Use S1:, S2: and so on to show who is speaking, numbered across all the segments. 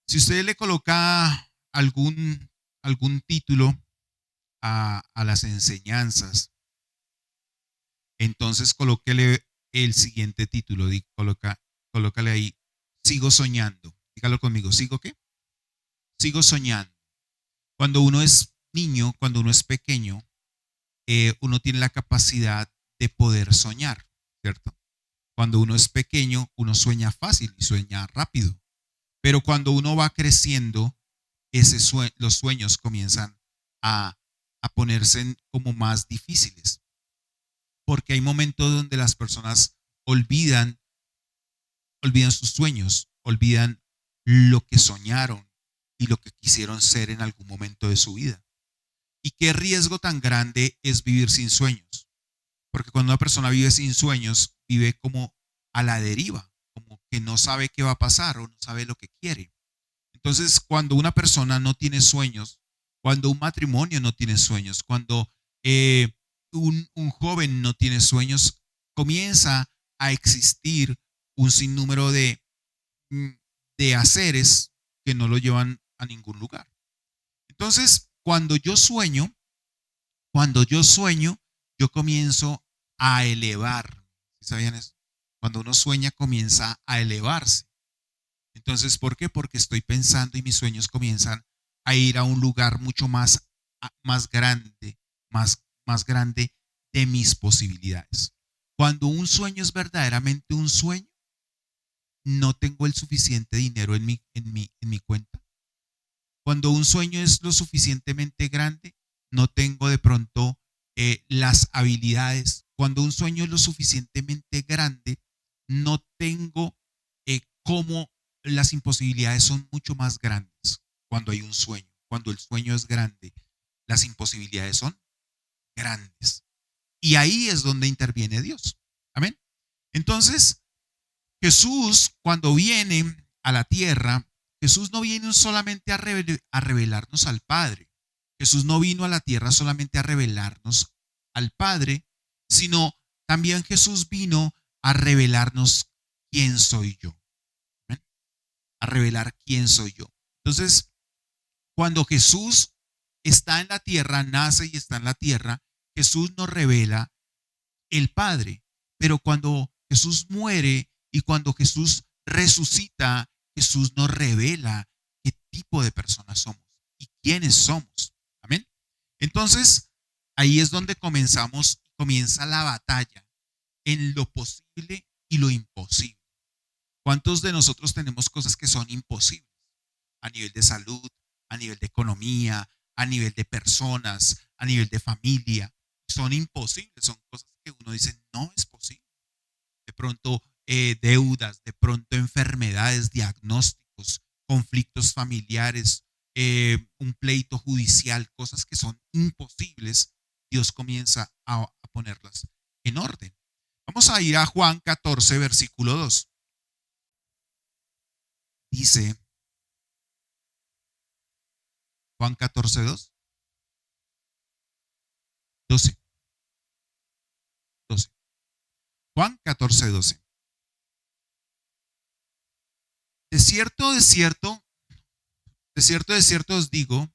S1: Si usted le coloca algún título a las enseñanzas, entonces colóquele el siguiente título, colócale ahí, sigo soñando. Dígalo conmigo, ¿sigo qué? Sigo soñando. Cuando uno es niño, cuando uno es pequeño, uno tiene la capacidad de poder soñar, ¿cierto? Cuando uno es pequeño, uno sueña fácil y sueña rápido. Pero cuando uno va creciendo, los sueños comienzan a, a ponerse como más difíciles. Porque hay momentos donde las personas olvidan sus sueños, olvidan lo que soñaron y lo que quisieron ser en algún momento de su vida. Y qué riesgo tan grande es vivir sin sueños. Porque cuando una persona vive sin sueños, vive como a la deriva, como que no sabe qué va a pasar o no sabe lo que quiere. Entonces, cuando una persona no tiene sueños, cuando un matrimonio no tiene sueños, cuando un joven no tiene sueños, comienza a existir un sinnúmero mm, de haceres que no lo llevan a ningún lugar. Entonces, cuando yo sueño, yo comienzo a elevar. ¿Sabían eso? Cuando uno sueña, comienza a elevarse. Entonces, ¿por qué? Porque estoy pensando y mis sueños comienzan a ir a un lugar mucho más grande, más grande de mis posibilidades. Cuando un sueño es verdaderamente un sueño, no tengo el suficiente dinero en mi cuenta. Cuando un sueño es lo suficientemente grande, no tengo de pronto las habilidades. Cuando un sueño es lo suficientemente grande, no tengo cómo las imposibilidades son mucho más grandes cuando hay un sueño. Cuando el sueño es grande, las imposibilidades son grandes. Y ahí es donde interviene Dios. Amén. Entonces, Jesús, cuando viene a la tierra, Jesús no viene solamente a revelarnos al Padre. Jesús no vino a la tierra solamente a revelarnos al Padre, sino también Jesús vino a revelarnos quién soy yo. ¿Ven? A revelar quién soy yo. Entonces, cuando Jesús está en la tierra, nace y está en la tierra, Jesús nos revela el Padre. Pero cuando Jesús muere y cuando Jesús resucita, Jesús nos revela qué tipo de personas somos y quiénes somos. Amén. Entonces, ahí es donde comienza la batalla en lo posible y lo imposible. ¿Cuántos de nosotros tenemos cosas que son imposibles? A nivel de salud, a nivel de economía, a nivel de personas, a nivel de familia. Son imposibles, son cosas que uno dice, no es posible. De pronto deudas, de pronto enfermedades, diagnósticos, conflictos familiares, un pleito judicial, cosas que son imposibles, Dios comienza a ponerlas en orden. Vamos a ir a Juan 14, versículo 2. Dice Juan 14, 2, 12, 12. Juan 14, 12. De cierto, de cierto, de cierto, de cierto os digo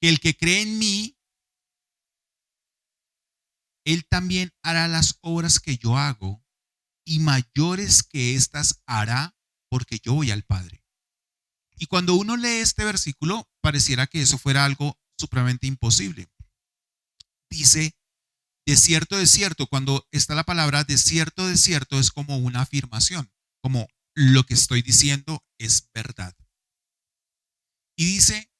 S1: que el que cree en mí, él también hará las obras que yo hago y mayores que éstas hará porque yo voy al Padre. Y cuando uno lee este versículo, pareciera que eso fuera algo supremamente imposible. Dice, de cierto, cuando está la palabra de cierto, es como una afirmación, como lo que estoy diciendo es verdad. Y dice,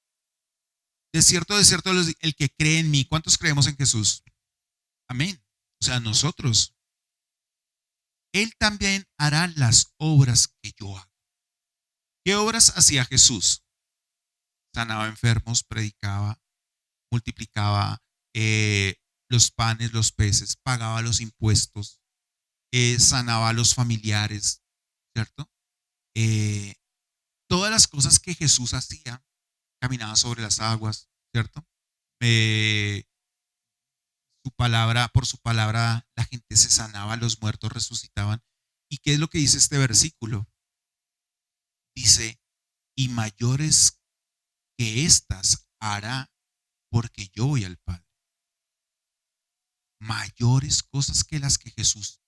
S1: de cierto, el que cree en mí. ¿Cuántos creemos en Jesús? Amén. O sea, nosotros. Él también hará las obras que yo hago. ¿Qué obras hacía Jesús? Sanaba enfermos, predicaba, multiplicaba los panes, los peces, pagaba los impuestos, sanaba a los familiares, ¿cierto? Eh, Todas las cosas que Jesús hacía, caminaba sobre las aguas, ¿cierto? Eh, por su palabra, la gente se sanaba, los muertos resucitaban. ¿Y qué es lo que dice este versículo? dice, y mayores que estas hará porque yo voy al Padre. Mayores cosas que las que Jesús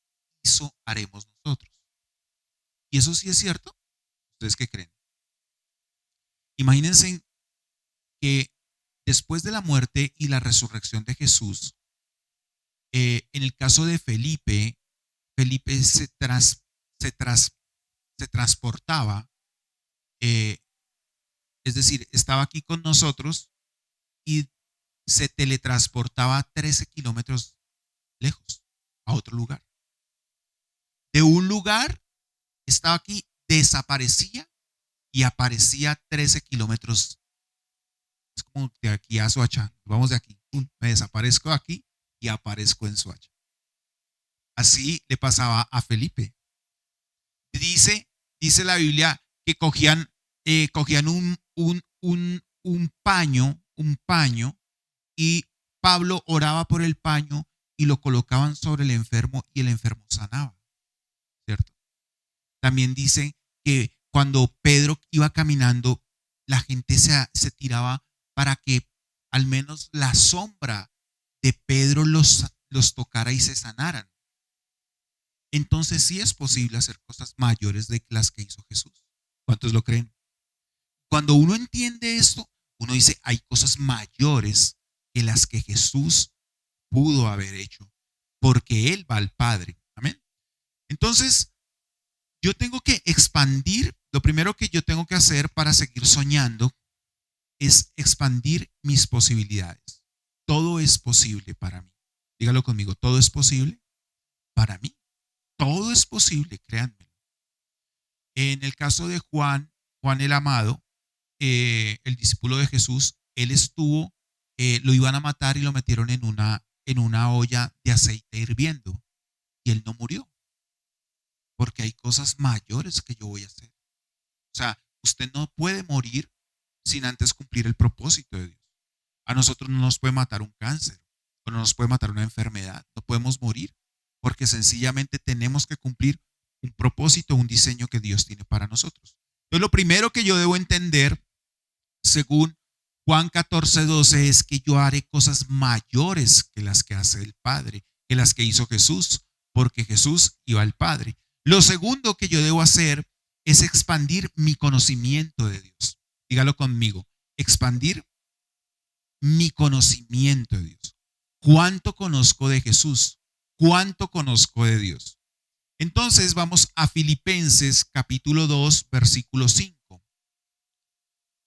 S1: hizo haremos nosotros. ¿Y eso sí es cierto? ¿Ustedes qué creen? Imagínense que después de la muerte y la resurrección de Jesús, en el caso de Felipe, Felipe se transportaba, eh, es decir, estaba aquí con nosotros y se teletransportaba 13 kilómetros lejos a otro lugar. De un lugar estaba aquí, desaparecía y aparecía 13 kilómetros. Es como de aquí a Soacha. Vamos de aquí, me desaparezco de aquí y aparezco en Soacha. Así le pasaba a Felipe. Dice la Biblia que cogían un paño, y Pablo oraba por el paño y lo colocaban sobre el enfermo y el enfermo sanaba, ¿cierto? También dice que cuando Pedro iba caminando, la gente se tiraba para que al menos la sombra de Pedro los tocara y se sanaran. Entonces sí es posible hacer cosas mayores de las que hizo Jesús. ¿Cuántos lo creen? Cuando uno entiende esto, uno dice, hay cosas mayores que las que Jesús pudo haber hecho, porque Él va al Padre. Amén. Entonces, yo tengo que expandir, lo primero que yo tengo que hacer para seguir soñando es expandir mis posibilidades. Todo es posible para mí. Dígalo conmigo, todo es posible para mí. Todo es posible, créanme. En el caso de Juan el Amado, el discípulo de Jesús, él estuvo, lo iban a matar y lo metieron en una olla de aceite hirviendo y él no murió, porque hay cosas mayores que yo voy a hacer. O sea, usted no puede morir sin antes cumplir el propósito de Dios. A nosotros no nos puede matar un cáncer o no nos puede matar una enfermedad, no podemos morir porque sencillamente tenemos que cumplir un propósito, un diseño que Dios tiene para nosotros. Entonces, lo primero que yo debo entender, según Juan 14:12, es que yo haré cosas mayores que las que hace el Padre, que las que hizo Jesús, porque Jesús iba al Padre. Lo segundo que yo debo hacer es expandir mi conocimiento de Dios. Dígalo conmigo, expandir mi conocimiento de Dios. ¿Cuánto conozco de Jesús? ¿Cuánto conozco de Dios? Entonces vamos a Filipenses capítulo 2, versículo 5.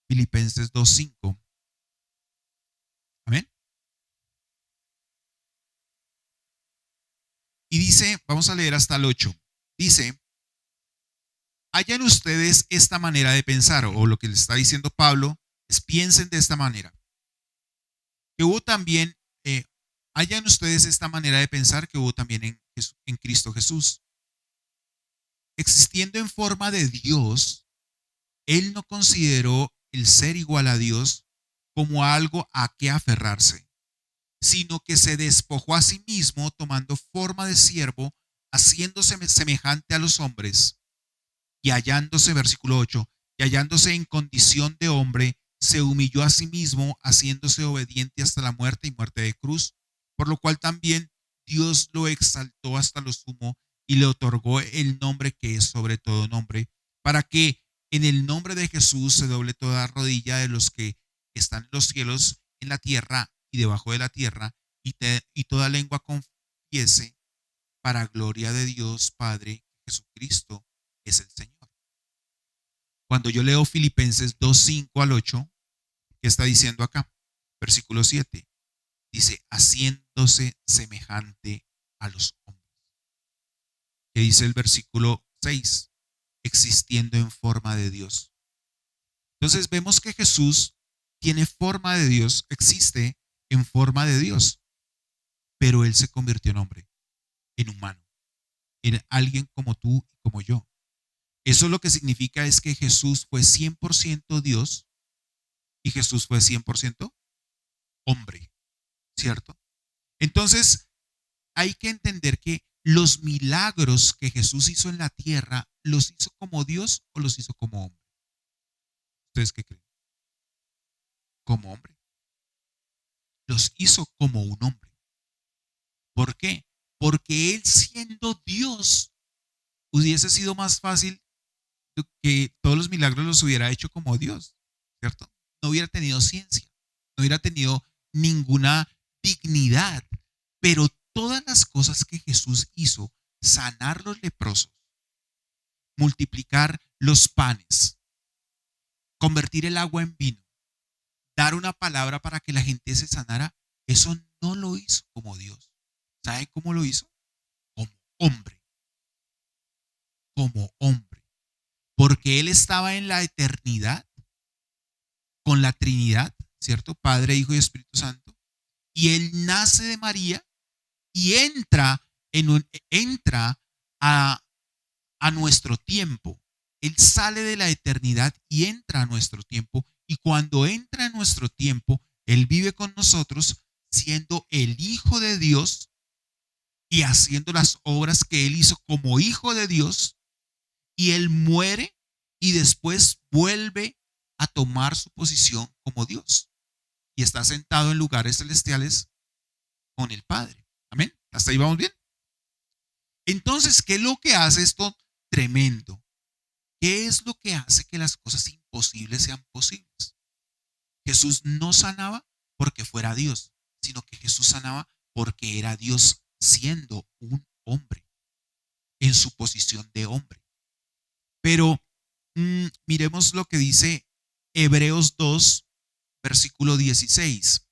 S1: Filipenses 2:5. Amén. Y dice, vamos a leer hasta el 8. Dice, hayan ustedes esta manera de pensar, o lo que le está diciendo Pablo es piensen de esta manera. Que hubo también, hayan ustedes esta manera de pensar que hubo también en Cristo Jesús. Existiendo en forma de Dios, Él no consideró el ser igual a Dios como algo a que aferrarse, sino que se despojó a sí mismo tomando forma de siervo, haciéndose semejante a los hombres y hallándose, versículo 8, y hallándose en condición de hombre, se humilló a sí mismo, haciéndose obediente hasta la muerte y muerte de cruz, por lo cual también Dios lo exaltó hasta lo sumo y le otorgó el nombre que es sobre todo nombre, para que en el nombre de Jesús se doble toda rodilla de los que están en los cielos, en la tierra y debajo de la tierra, y toda lengua confiese para gloria de Dios Padre, Jesucristo es el Señor. Cuando yo leo Filipenses 2:5 al 8, ¿qué está diciendo acá? Versículo 7. Dice, haciéndose semejante a los hombres. ¿Qué dice el versículo 6? Existiendo en forma de Dios. Entonces vemos que Jesús tiene forma de Dios, existe en forma de Dios, pero Él se convirtió en hombre, en humano, en alguien como tú y como yo. Eso lo que significa es que Jesús fue 100% Dios y Jesús fue 100% hombre, ¿cierto? Entonces, hay que entender que los milagros que Jesús hizo en la tierra, ¿los hizo como Dios o los hizo como hombre? ¿Ustedes qué creen? Como hombre. Los hizo como un hombre. ¿Por qué? Porque él siendo Dios, hubiese sido más fácil que todos los milagros los hubiera hecho como Dios, ¿cierto? No hubiera tenido ciencia, no hubiera tenido ninguna dignidad, pero todas las cosas que Jesús hizo, sanar los leprosos, multiplicar los panes, convertir el agua en vino, dar una palabra para que la gente se sanara, eso no lo hizo como Dios. ¿Sabe cómo lo hizo? Como hombre, como hombre. Porque él estaba en la eternidad con la Trinidad, ¿cierto? Padre, Hijo y Espíritu Santo. Y él nace de María y entra a, a nuestro tiempo. Él sale de la eternidad y entra a nuestro tiempo. Y cuando entra a nuestro tiempo, él vive con nosotros siendo el Hijo de Dios y haciendo las obras que él hizo como Hijo de Dios. Y él muere y después vuelve a tomar su posición como Dios. Y está sentado en lugares celestiales con el Padre. Amén. ¿Hasta ahí vamos bien? Entonces, ¿qué es lo que hace esto tremendo? ¿Qué es lo que hace que las cosas imposibles sean posibles? Jesús no sanaba porque fuera Dios, sino que Jesús sanaba porque era Dios siendo un hombre, en su posición de hombre. Pero miremos lo que dice Hebreos 2, versículo 16.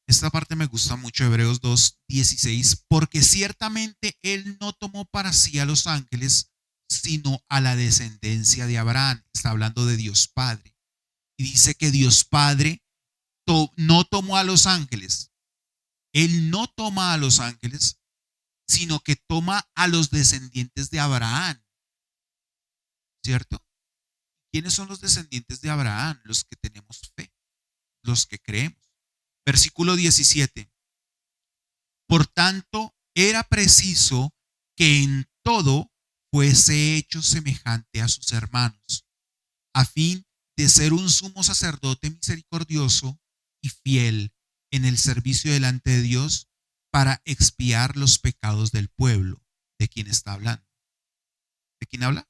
S1: Esta parte me gusta mucho, Hebreos 2, 16, porque ciertamente Él no tomó para sí a los ángeles, sino a la descendencia de Abraham. Está hablando de Dios Padre. Y dice que Dios Padre no tomó a los ángeles. Él no toma a los ángeles, sino que toma a los descendientes de Abraham. ¿Cierto? ¿Quiénes son los descendientes de Abraham? Los que tenemos fe, los que creemos. Versículo 17. Por tanto, era preciso que en todo fuese hecho semejante a sus hermanos, a fin de ser un sumo sacerdote misericordioso y fiel en el servicio delante de Dios para expiar los pecados del pueblo. ¿De quién está hablando? ¿De quién habla?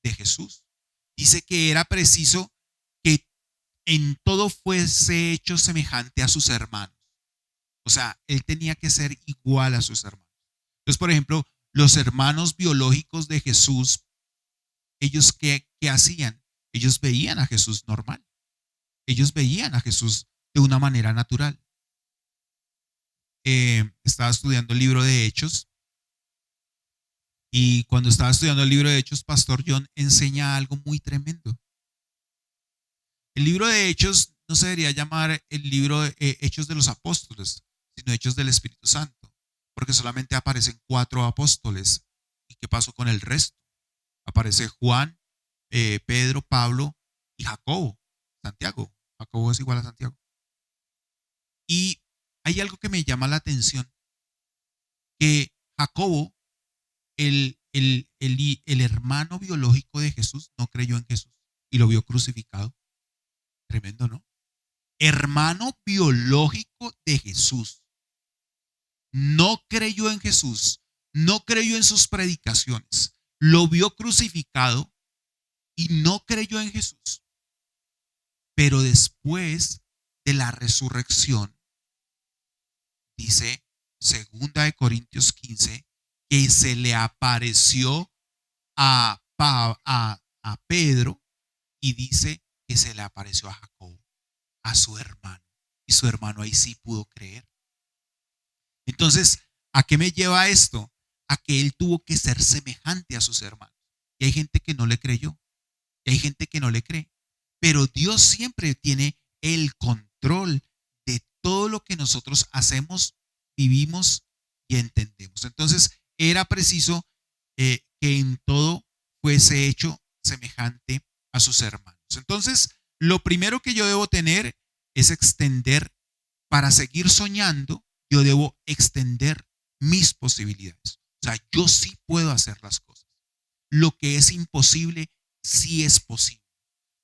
S1: De Jesús. Dice que era preciso que en todo fuese hecho semejante a sus hermanos. O sea, él tenía que ser igual a sus hermanos. Entonces, por ejemplo, los hermanos biológicos de Jesús, ellos ¿qué hacían? Ellos veían a Jesús normal. Ellos veían a Jesús de una manera natural. Estaba estudiando el libro de Hechos y cuando estaba estudiando el libro de Hechos, Pastor John enseña algo muy tremendo. El libro de Hechos no se debería llamar el libro de Hechos de los Apóstoles, sino Hechos del Espíritu Santo, porque solamente aparecen 4 apóstoles. ¿Y qué pasó con el resto? Aparece Juan, Pedro, Pablo y Jacobo, Santiago. Jacobo es igual a Santiago. Y hay algo que me llama la atención, que Jacobo, el hermano biológico de Jesús, no creyó en Jesús y lo vio crucificado. Tremendo, ¿no? Hermano biológico de Jesús. No creyó en Jesús, no creyó en sus predicaciones, lo vio crucificado y no creyó en Jesús. Pero después de la resurrección, dice 2 Corintios 15, que se le apareció a Pedro y dice que se le apareció a Jacobo, a su hermano. Y su hermano ahí sí pudo creer. Entonces, ¿a qué me lleva esto? A que él tuvo que ser semejante a sus hermanos. Y hay gente que no le creyó. Y hay gente que no le cree. Pero Dios siempre tiene el control de todo lo que nosotros hacemos, vivimos y entendemos. Entonces, era preciso que en todo fuese hecho semejante a sus hermanos. Entonces, lo primero que yo debo tener es extender, para seguir soñando, yo debo extender mis posibilidades. O sea, yo sí puedo hacer las cosas. lo que es imposible sí es posible.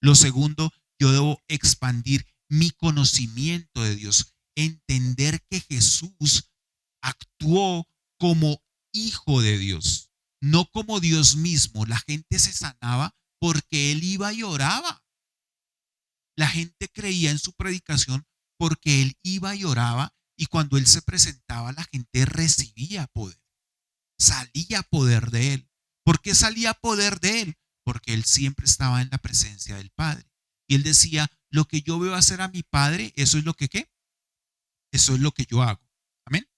S1: Lo segundo, yo debo expandir mi conocimiento de Dios, entender que Jesús actuó como hijo de Dios, no como Dios mismo. La gente se sanaba porque él iba y oraba. La gente creía en su predicación porque él iba y oraba, y cuando él se presentaba la gente recibía poder, salía poder de él. ¿Por qué salía poder de él? Porque él siempre estaba en la presencia del Padre. Y él decía, lo que yo veo hacer a mi Padre, eso es lo que ¿qué? Eso es lo que yo hago. Amén.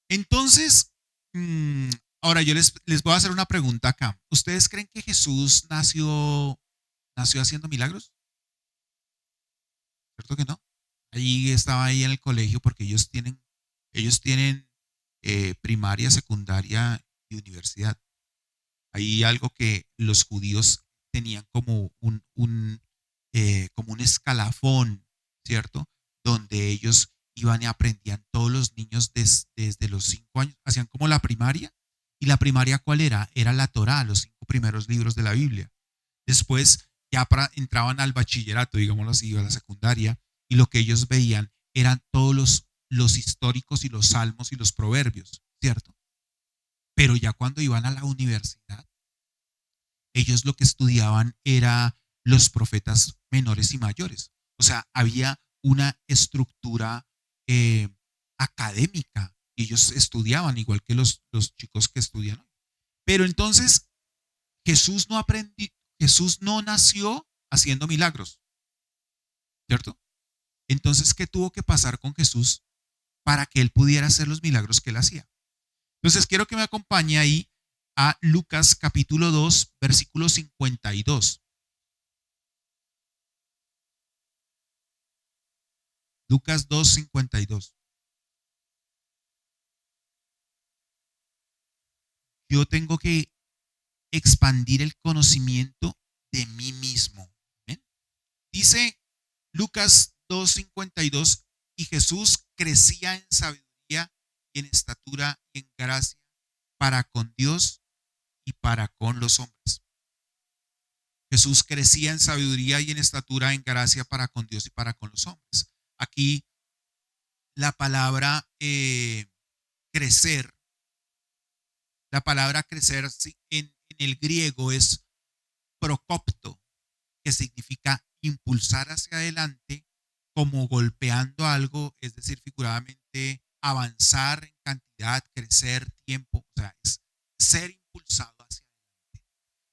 S1: Entonces, ahora yo les voy a hacer una pregunta acá. ¿Ustedes creen que Jesús nació haciendo milagros? ¿Cierto que no? Allí estaba ahí en el colegio porque ellos tienen primaria, secundaria y universidad. Hay algo que los judíos tenían como como un escalafón, ¿cierto? Donde ellos iban y aprendían todos los niños desde los 5 años, hacían como la primaria. ¿Y la primaria cuál era? Era la Torá, los 5 primeros libros de la Biblia. Después ya entraban al bachillerato, digámoslo así, a la secundaria, y lo que ellos veían eran todos los históricos y los salmos y los proverbios, ¿cierto? Pero ya cuando iban a la universidad, ellos lo que estudiaban era los profetas menores y mayores. O sea, había una estructura eh, académica y ellos estudiaban igual que los chicos que estudian. Pero entonces Jesús no nació haciendo milagros, ¿cierto? Entonces, ¿qué tuvo que pasar con Jesús para que él pudiera hacer los milagros que él hacía? Entonces, quiero que me acompañe ahí a Lucas capítulo 2, versículo 52. Lucas 2, 52. Yo tengo que expandir el conocimiento de mí mismo. ¿Ven? Dice Lucas 2:52, y Jesús crecía en sabiduría y en estatura y en gracia para con Dios y para con los hombres. Jesús crecía en sabiduría y en estatura, en gracia para con Dios y para con los hombres. Aquí la palabra crecer, la palabra crecer en el griego es procopto, que significa impulsar hacia adelante como golpeando algo, es decir, figuradamente avanzar en cantidad, crecer, tiempo, o sea, es ser impulsado hacia adelante.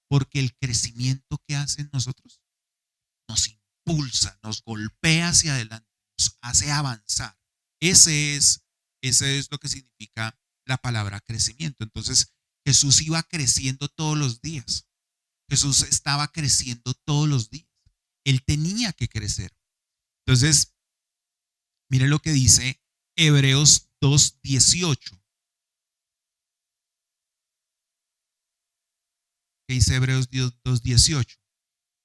S1: Porque el crecimiento que hace en nosotros nos impulsa, nos golpea hacia adelante, nos hace avanzar. Ese es, ese es lo que significa la palabra crecimiento. Entonces, Jesús iba creciendo todos los días. Jesús estaba creciendo todos los días. Él tenía que crecer. Entonces, mire lo que dice Hebreos 2:18. ¿Qué dice Hebreos 2:18?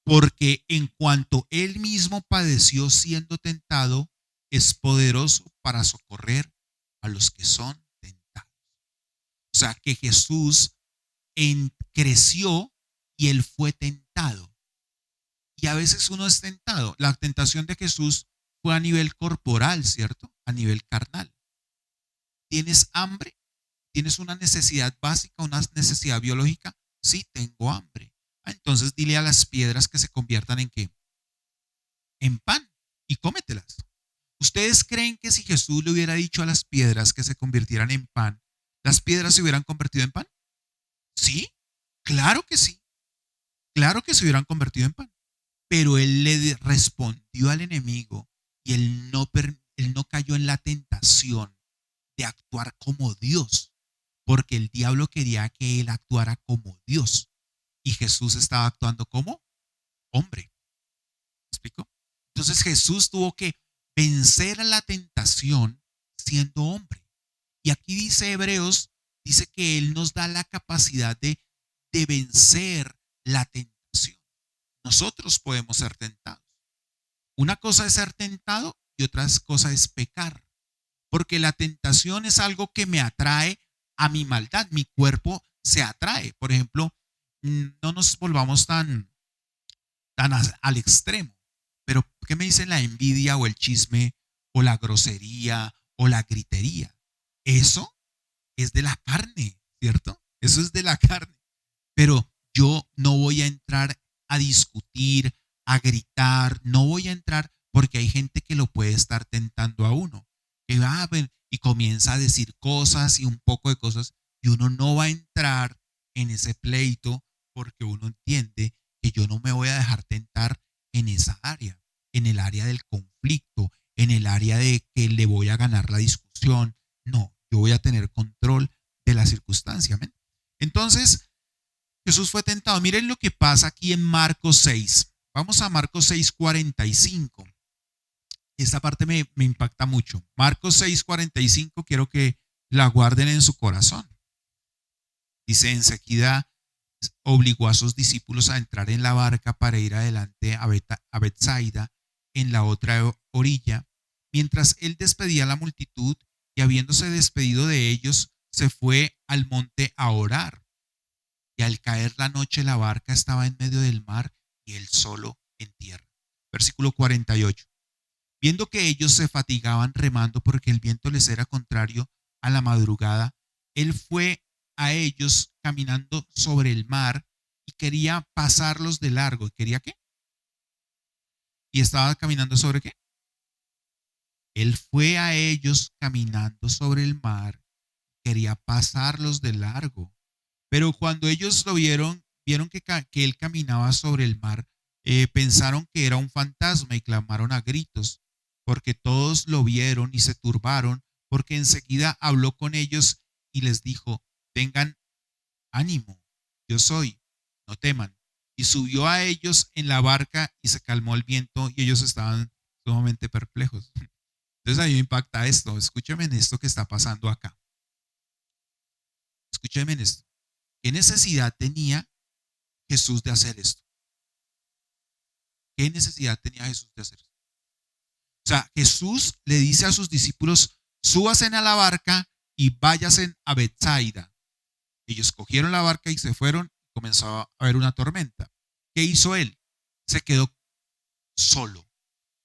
S1: Porque en cuanto él mismo padeció siendo tentado, es poderoso para socorrer a los que son tentados. O sea, que Jesús creció y él fue tentado. Y a veces uno es tentado. La tentación de Jesús fue a nivel corporal, ¿cierto? A nivel carnal. ¿Tienes hambre? ¿Tienes una necesidad básica, una necesidad biológica? Sí, tengo hambre. Entonces dile a las piedras que se conviertan en ¿qué? En pan, y cómetelas. ¿Ustedes creen que si Jesús le hubiera dicho a las piedras que se convirtieran en pan, las piedras se hubieran convertido en pan? Sí, claro que sí. Claro que se hubieran convertido en pan. Pero él le respondió al enemigo y él no cayó en la tentación de actuar como Dios, porque el diablo quería que él actuara como Dios y Jesús estaba actuando como hombre. ¿Me explico? Entonces Jesús tuvo que vencer a la tentación siendo hombre. Y aquí dice Hebreos, dice que Él nos da la capacidad de vencer la tentación. Nosotros podemos ser tentados. Una cosa es ser tentado y otra cosa es pecar. Porque la tentación es algo que me atrae a mi maldad. Mi cuerpo se atrae. Por ejemplo, no nos volvamos tan al extremo, pero ¿qué me dicen la envidia o el chisme o la grosería o la gritería? Eso es de la carne, ¿cierto? Eso es de la carne. Pero yo no voy a entrar a discutir, a gritar, no voy a entrar porque hay gente que lo puede estar tentando a uno. Que va y comienza a decir cosas y un poco de cosas y uno no va a entrar en ese pleito porque uno entiende que yo no me voy a dejar tentar en esa área, en el área del conflicto, en el área de que le voy a ganar la discusión. No, yo voy a tener control de la circunstancia. ¿Ven? Entonces, Jesús fue tentado. Miren lo que pasa aquí en Marcos 6. Vamos a Marcos 6:45. Esta parte me impacta mucho. Marcos 6:45, quiero que la guarden en su corazón. Dice, enseguida obligó a sus discípulos a entrar en la barca para ir adelante a Betsaida, en la otra orilla, mientras él despedía a la multitud y habiéndose despedido de ellos, se fue al monte a orar. Y al caer la noche la barca estaba en medio del mar y él solo en tierra. Versículo 48. Viendo que ellos se fatigaban remando porque el viento les era contrario a la madrugada, él fue a ellos caminando sobre el mar y quería pasarlos de largo. ¿Quería qué? ¿Y estaba caminando sobre qué? Él fue a ellos caminando sobre el mar, quería pasarlos de largo. Pero cuando ellos lo vieron que él caminaba sobre el mar, pensaron que era un fantasma y clamaron a gritos, porque todos lo vieron y se turbaron, porque enseguida habló con ellos y les dijo, tengan ánimo, yo soy, no teman. Y subió a ellos en la barca y se calmó el viento y ellos estaban sumamente perplejos. Entonces a mí me impacta esto, escúcheme en esto que está pasando acá. Escúcheme en esto. ¿Qué necesidad tenía Jesús de hacer esto? ¿Qué necesidad tenía Jesús de hacer esto? O sea, Jesús le dice a sus discípulos, súbasen a la barca y váyasen a Betsaida. Ellos cogieron la barca y se fueron, comenzó a haber una tormenta. ¿Qué hizo él? Se quedó solo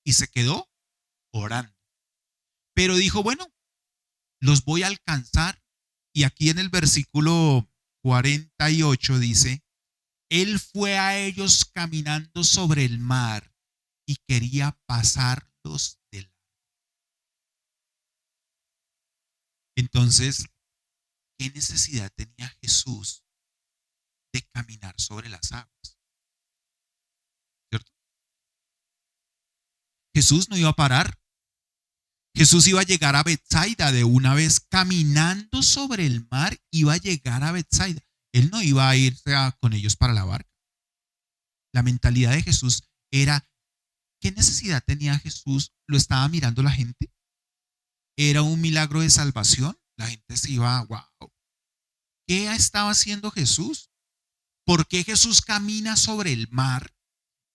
S1: y se quedó orando. Pero dijo, bueno, los voy a alcanzar. Y aquí en el versículo 48 dice, él fue a ellos caminando sobre el mar y quería pasarlos del mar. Entonces, ¿qué necesidad tenía Jesús de caminar sobre las aguas? ¿Cierto? Jesús no iba a parar. Jesús iba a llegar a Betsaida de una vez, caminando sobre el mar, iba a llegar a Betsaida. Él no iba a irse con ellos para la barca. La mentalidad de Jesús era, ¿qué necesidad tenía Jesús? ¿Lo estaba mirando la gente? ¿Era un milagro de salvación? La gente se iba, wow. ¿Qué estaba haciendo Jesús? ¿Por qué Jesús camina sobre el mar?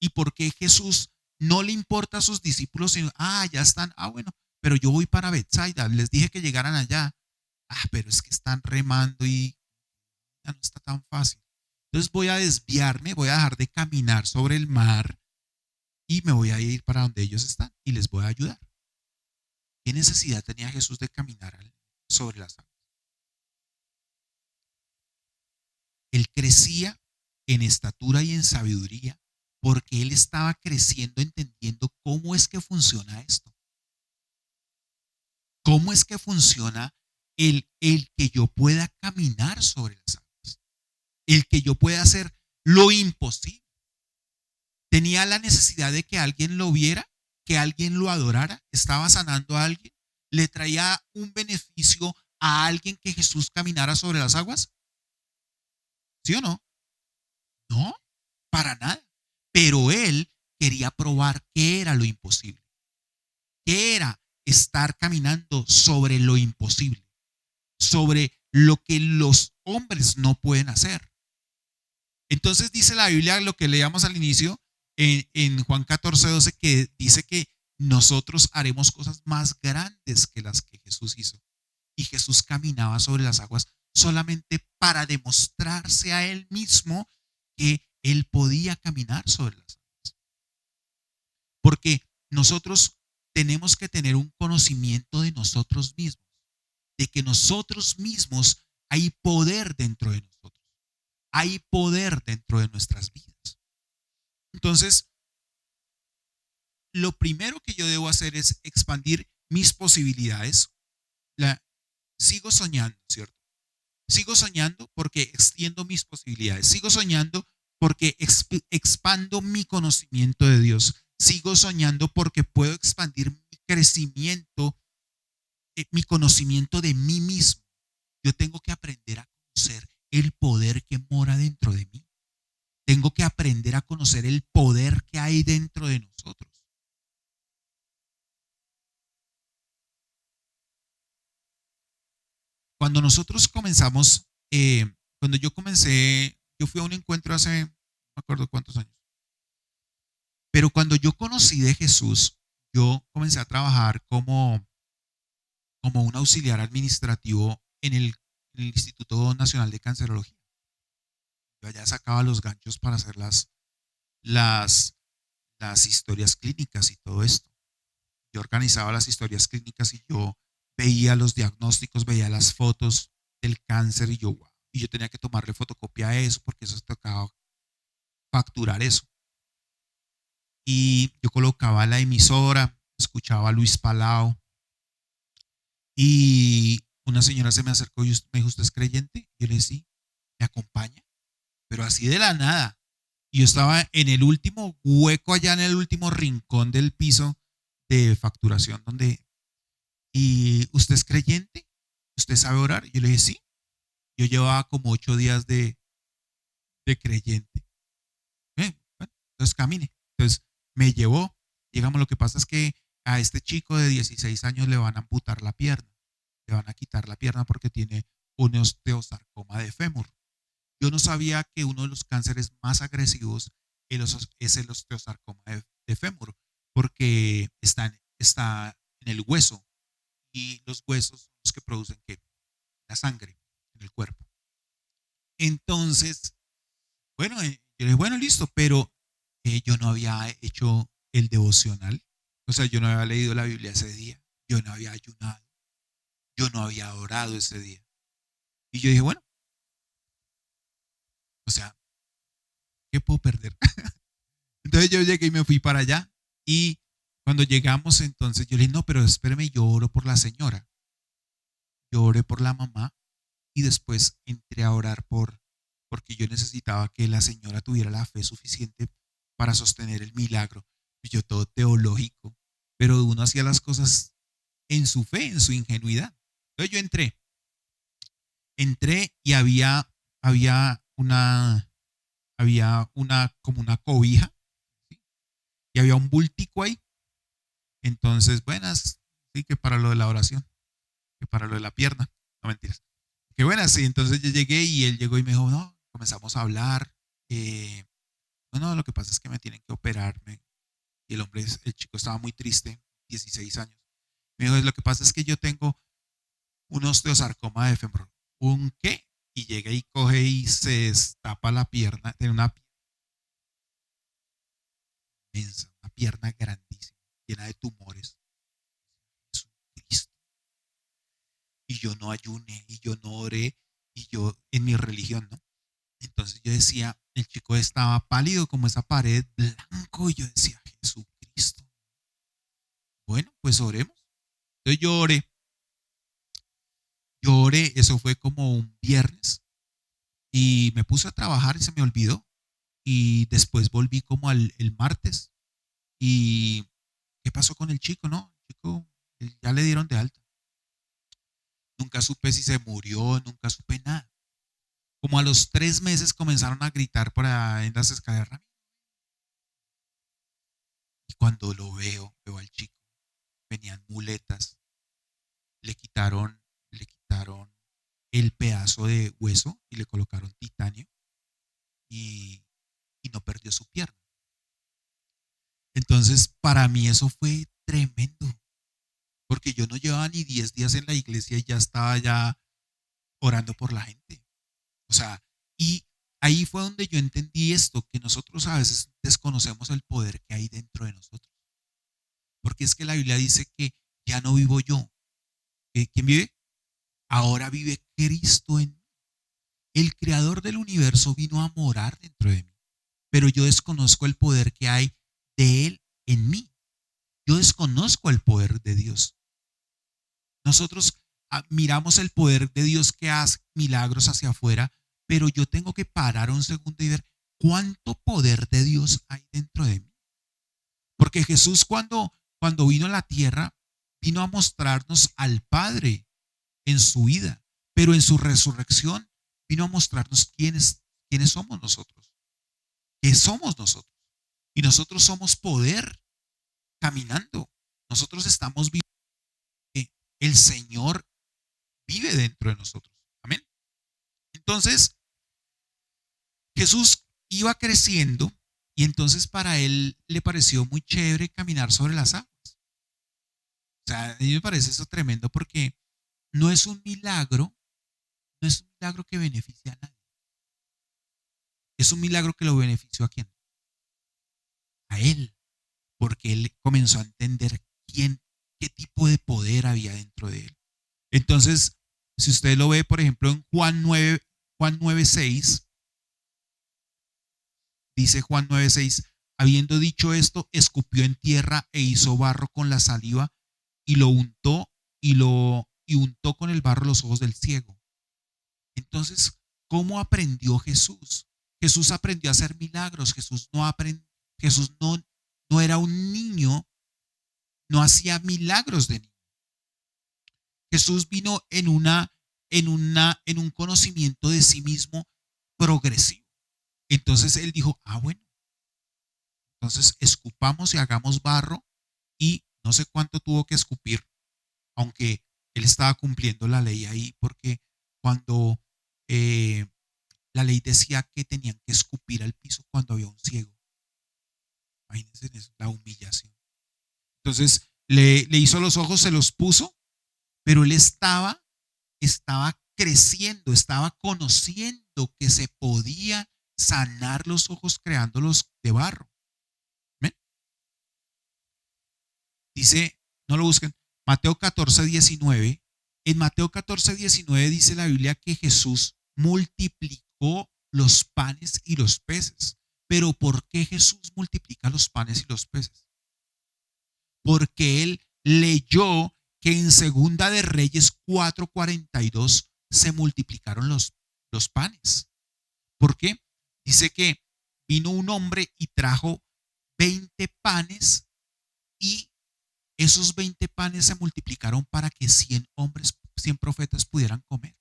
S1: ¿Y por qué Jesús no le importa a sus discípulos? Sino, ya están, bueno, pero yo voy para Betsaida, les dije que llegaran allá. Pero es que están remando y ya no está tan fácil. Entonces voy a desviarme, voy a dejar de caminar sobre el mar y me voy a ir para donde ellos están y les voy a ayudar. ¿Qué necesidad tenía Jesús de caminar sobre las aguas? Él crecía en estatura y en sabiduría porque él estaba creciendo entendiendo cómo es que funciona esto. ¿Cómo es que funciona el que yo pueda caminar sobre las aguas? El que yo pueda hacer lo imposible. Tenía la necesidad de que alguien lo viera, que alguien lo adorara, estaba sanando a alguien, le traía un beneficio a alguien que Jesús caminara sobre las aguas. ¿Sí o no? No, para nada. Pero él quería probar qué era lo imposible. ¿Qué era estar caminando sobre lo imposible? Sobre lo que los hombres no pueden hacer. Entonces dice la Biblia, lo que leíamos al inicio, en Juan 14:12, que dice que nosotros haremos cosas más grandes que las que Jesús hizo. Y Jesús caminaba sobre las aguas solamente para demostrarse a él mismo que él podía caminar sobre las aguas. Porque nosotros tenemos que tener un conocimiento de nosotros mismos, de que nosotros mismos hay poder dentro de nosotros, hay poder dentro de nuestras vidas. Entonces, lo primero que yo debo hacer es expandir mis posibilidades. Sigo soñando, ¿cierto? Sigo soñando porque extiendo mis posibilidades. Sigo soñando porque expando mi conocimiento de Dios. Sigo soñando porque puedo expandir mi crecimiento, mi conocimiento de mí mismo. Yo tengo que aprender a conocer el poder que mora dentro de mí. Tengo que aprender a conocer el poder que hay dentro de nosotros. Cuando nosotros comenzamos, cuando yo comencé, yo fui a un encuentro hace, no me acuerdo cuántos años, pero cuando yo conocí de Jesús, yo comencé a trabajar como un auxiliar administrativo en el Instituto Nacional de Cancerología. Yo allá sacaba los ganchos para hacer las, las historias clínicas y todo esto. Yo organizaba las historias clínicas y yo veía los diagnósticos, veía las fotos del cáncer y yo, wow, y yo tenía que tomarle fotocopia a eso porque eso tocaba facturar eso. Y yo colocaba la emisora, escuchaba a Luis Palau y una señora se me acercó y me dijo, ¿usted es creyente? Yo le dije, sí, ¿me acompaña? Pero así de la nada. Y yo estaba en el último hueco allá en el último rincón del piso de facturación donde, ¿y usted es creyente? ¿Usted sabe orar? Y yo le dije, sí. Yo llevaba como 8 días de creyente. Bueno, entonces camine. Entonces me llevó. Digamos, lo que pasa es que a este chico de 16 años le van a amputar la pierna. Le van a quitar la pierna porque tiene un osteosarcoma de fémur. Yo no sabía que uno de los cánceres más agresivos es el osteosarcoma de fémur, porque está en el hueso y los huesos son los que producen ¿qué? La sangre en el cuerpo. Entonces, bueno, yo le dije, bueno, listo, pero yo no había hecho el devocional, o sea, yo no había leído la Biblia ese día, yo no había ayunado, yo no había orado ese día. Y yo dije, bueno, o sea, ¿qué puedo perder? Entonces yo llegué y me fui para allá y cuando llegamos entonces yo le dije, no, pero espéreme, yo oro por la señora, yo oré por la mamá y después entré a orar porque yo necesitaba que la señora tuviera la fe suficiente para sostener el milagro. Y yo todo teológico, pero uno hacía las cosas en su fe, en su ingenuidad. Entonces yo entré y había una como una cobija, ¿sí? Y había un bultico ahí. Entonces, buenas, sí, que para lo de la oración, que para lo de la pierna, no mentiras. Qué buenas, sí. Entonces yo llegué y él llegó y me dijo, no, comenzamos a hablar. eh, no, lo que pasa es que me tienen que operarme. Y el chico estaba muy triste, 16 años. Me dijo, lo que pasa es que yo tengo un osteosarcoma de fémur. ¿Un qué? Y llega y coge y se destapa la pierna, tiene una pierna inmensa, una pierna grandísima, llena de tumores. Jesucristo. Y yo no ayuné, y yo no oré, y yo en mi religión, ¿no? Entonces yo decía, el chico estaba pálido como esa pared, blanco, y yo decía, Jesucristo. Bueno, pues oremos. Entonces yo oré, eso fue como un viernes, y me puse a trabajar y se me olvidó. Y después volví como el martes. ¿Y qué pasó con el chico? No, el chico ya le dieron de alta. Nunca supe si se murió, nunca supe nada. Como a los 3 meses comenzaron a gritar por ahí en las escaleras. Y cuando veo al chico, venían muletas, le quitaron el pedazo de hueso y le colocaron titanio y, y no perdió su pierna. Entonces, para mí eso fue tremendo, porque yo no llevaba ni 10 días en la iglesia y ya estaba ya orando por la gente. O sea, y ahí fue donde yo entendí esto, que nosotros a veces desconocemos el poder que hay dentro de nosotros. Porque es que la Biblia dice que ya no vivo yo. ¿Quién vive? Ahora vive Cristo en mí. El creador del universo vino a morar dentro de mí, pero yo desconozco el poder que hay de Él en mí. Yo desconozco el poder de Dios. Nosotros miramos el poder de Dios que hace milagros hacia afuera, pero yo tengo que parar un segundo y ver cuánto poder de Dios hay dentro de mí. Porque Jesús cuando vino a la tierra, vino a mostrarnos al Padre en su vida, pero en su resurrección vino a mostrarnos quiénes somos nosotros, qué somos nosotros. Y nosotros somos poder caminando. Nosotros estamos viviendo. El Señor vive dentro de nosotros. Amén. Entonces, Jesús iba creciendo y entonces para él le pareció muy chévere caminar sobre las aguas. O sea, a mí me parece eso tremendo porque no es un milagro, no es un milagro que beneficie a nadie. Es un milagro que lo benefició a quién? A él, porque él comenzó a entender qué tipo de poder había dentro de él. Entonces, si usted lo ve, por ejemplo, en Juan 9:6, dice Juan 9:6, habiendo dicho esto, escupió en tierra e hizo barro con la saliva y lo untó y untó con el barro los ojos del ciego. Entonces, ¿cómo aprendió Jesús? Jesús aprendió a hacer milagros. Jesús no era un niño, no hacía milagros de niño. Jesús vino en un conocimiento de sí mismo progresivo. Entonces él dijo, bueno, entonces escupamos y hagamos barro, y no sé cuánto tuvo que escupir, aunque él estaba cumpliendo la ley ahí, porque cuando eh, la ley decía que tenían que escupir al piso cuando había un ciego. Imagínense eso, la humillación. Entonces le hizo los ojos, se los puso, pero él estaba creciendo, estaba conociendo que se podía sanar los ojos creándolos de barro. ¿Ven? Dice, no lo busquen, Mateo 14:19. En Mateo 14:19 dice la Biblia que Jesús multiplicó los panes y los peces. Pero ¿por qué Jesús multiplica los panes y los peces? Porque él leyó que en Segunda de Reyes 4:42 se multiplicaron los panes. ¿Por qué? Dice que vino un hombre y trajo 20 panes, y esos 20 panes se multiplicaron para que 100 hombres, 100 profetas pudieran comer.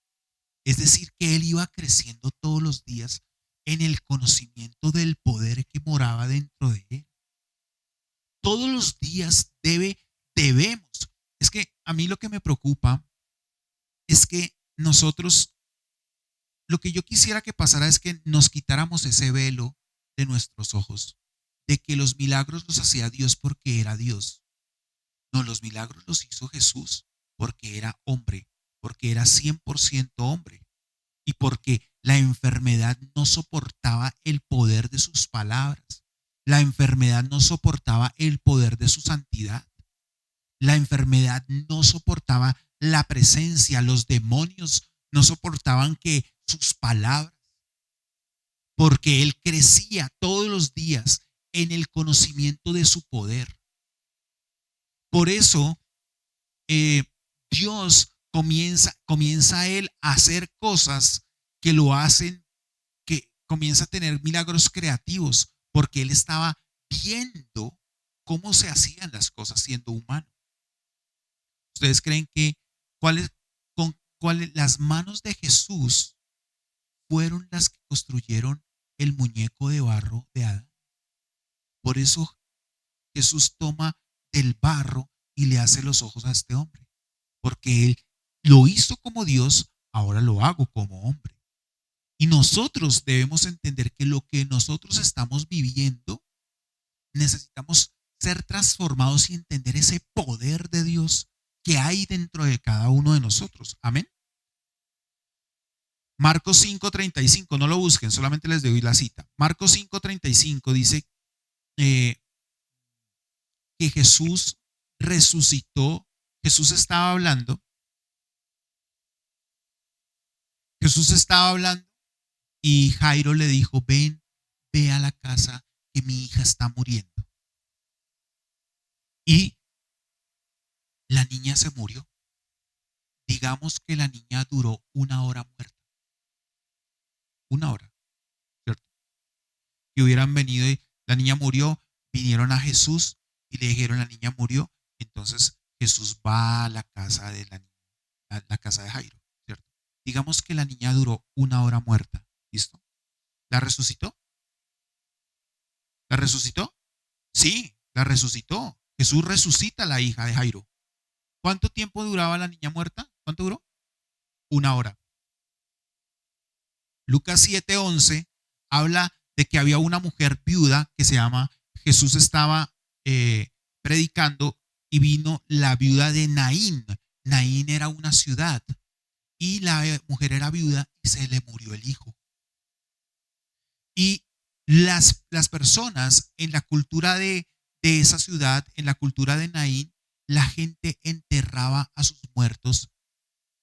S1: Es decir, que él iba creciendo todos los días en el conocimiento del poder que moraba dentro de él. Todos los días debemos. Es que a mí lo que me preocupa es que nosotros, lo que yo quisiera que pasara es que nos quitáramos ese velo de nuestros ojos, de que los milagros los hacía Dios porque era Dios. No, los milagros los hizo Jesús porque era hombre, porque era 100% hombre, y porque la enfermedad no soportaba el poder de sus palabras. La enfermedad no soportaba el poder de su santidad. La enfermedad no soportaba la presencia. Los demonios no soportaban que sus palabras, porque él crecía todos los días en el conocimiento de su poder. Por eso Dios comienza a él a hacer cosas que lo hacen, que comienza a tener milagros creativos, porque él estaba viendo cómo se hacían las cosas siendo humano. ¿Ustedes creen que las manos de Jesús fueron las que construyeron el muñeco de barro de Adán? Por eso Jesús toma del barro y le hace los ojos a este hombre, porque él lo hizo como Dios, ahora lo hago como hombre. Y nosotros debemos entender que lo que nosotros estamos viviendo, necesitamos ser transformados y entender ese poder de Dios que hay dentro de cada uno de nosotros. Amén. Marcos 5:35, no lo busquen, solamente les doy la cita. Marcos 5:35 dice eh, que Jesús resucitó. Jesús estaba hablando, Jesús estaba hablando y Jairo le dijo, ven, ve a la casa que mi hija está muriendo. Y la niña se murió. Digamos que la niña duró 1 hora muerta. 1 hora, ¿cierto? Que hubieran venido y la niña murió, vinieron a Jesús y le dijeron la niña murió. Entonces Jesús va a la casa de la casa de Jairo, ¿cierto? Digamos que la niña duró 1 hora muerta. ¿Listo? ¿La resucitó? ¿La resucitó? Sí, la resucitó. Jesús resucita a la hija de Jairo. ¿Cuánto tiempo duraba la niña muerta? ¿Cuánto duró? 1 hora. Lucas 7:11 habla de que había una mujer viuda que se llama, Jesús estaba predicando y vino la viuda de Naín. Naín era una ciudad y la mujer era viuda y se le murió el hijo. Y las personas en la cultura de esa ciudad, en la cultura de Naín, la gente enterraba a sus muertos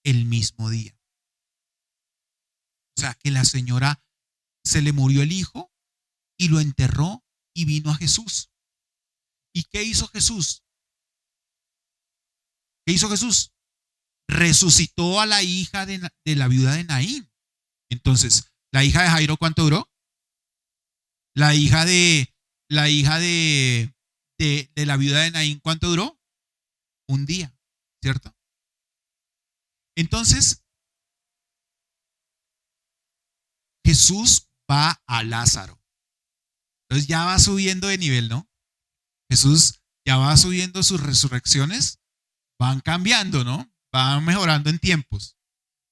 S1: el mismo día. O sea, que la señora se le murió el hijo y lo enterró y vino a Jesús. ¿Y qué hizo Jesús? ¿Qué hizo Jesús? Resucitó a la hija de la viuda de Naín. Entonces, ¿la hija de Jairo cuánto duró? La hija de la viuda de Naín, ¿cuánto duró? Un día, ¿cierto? Entonces, Jesús va a Lázaro. Entonces ya va subiendo de nivel, ¿no? Jesús ya va subiendo, sus resurrecciones van cambiando, ¿no? Van mejorando en tiempos.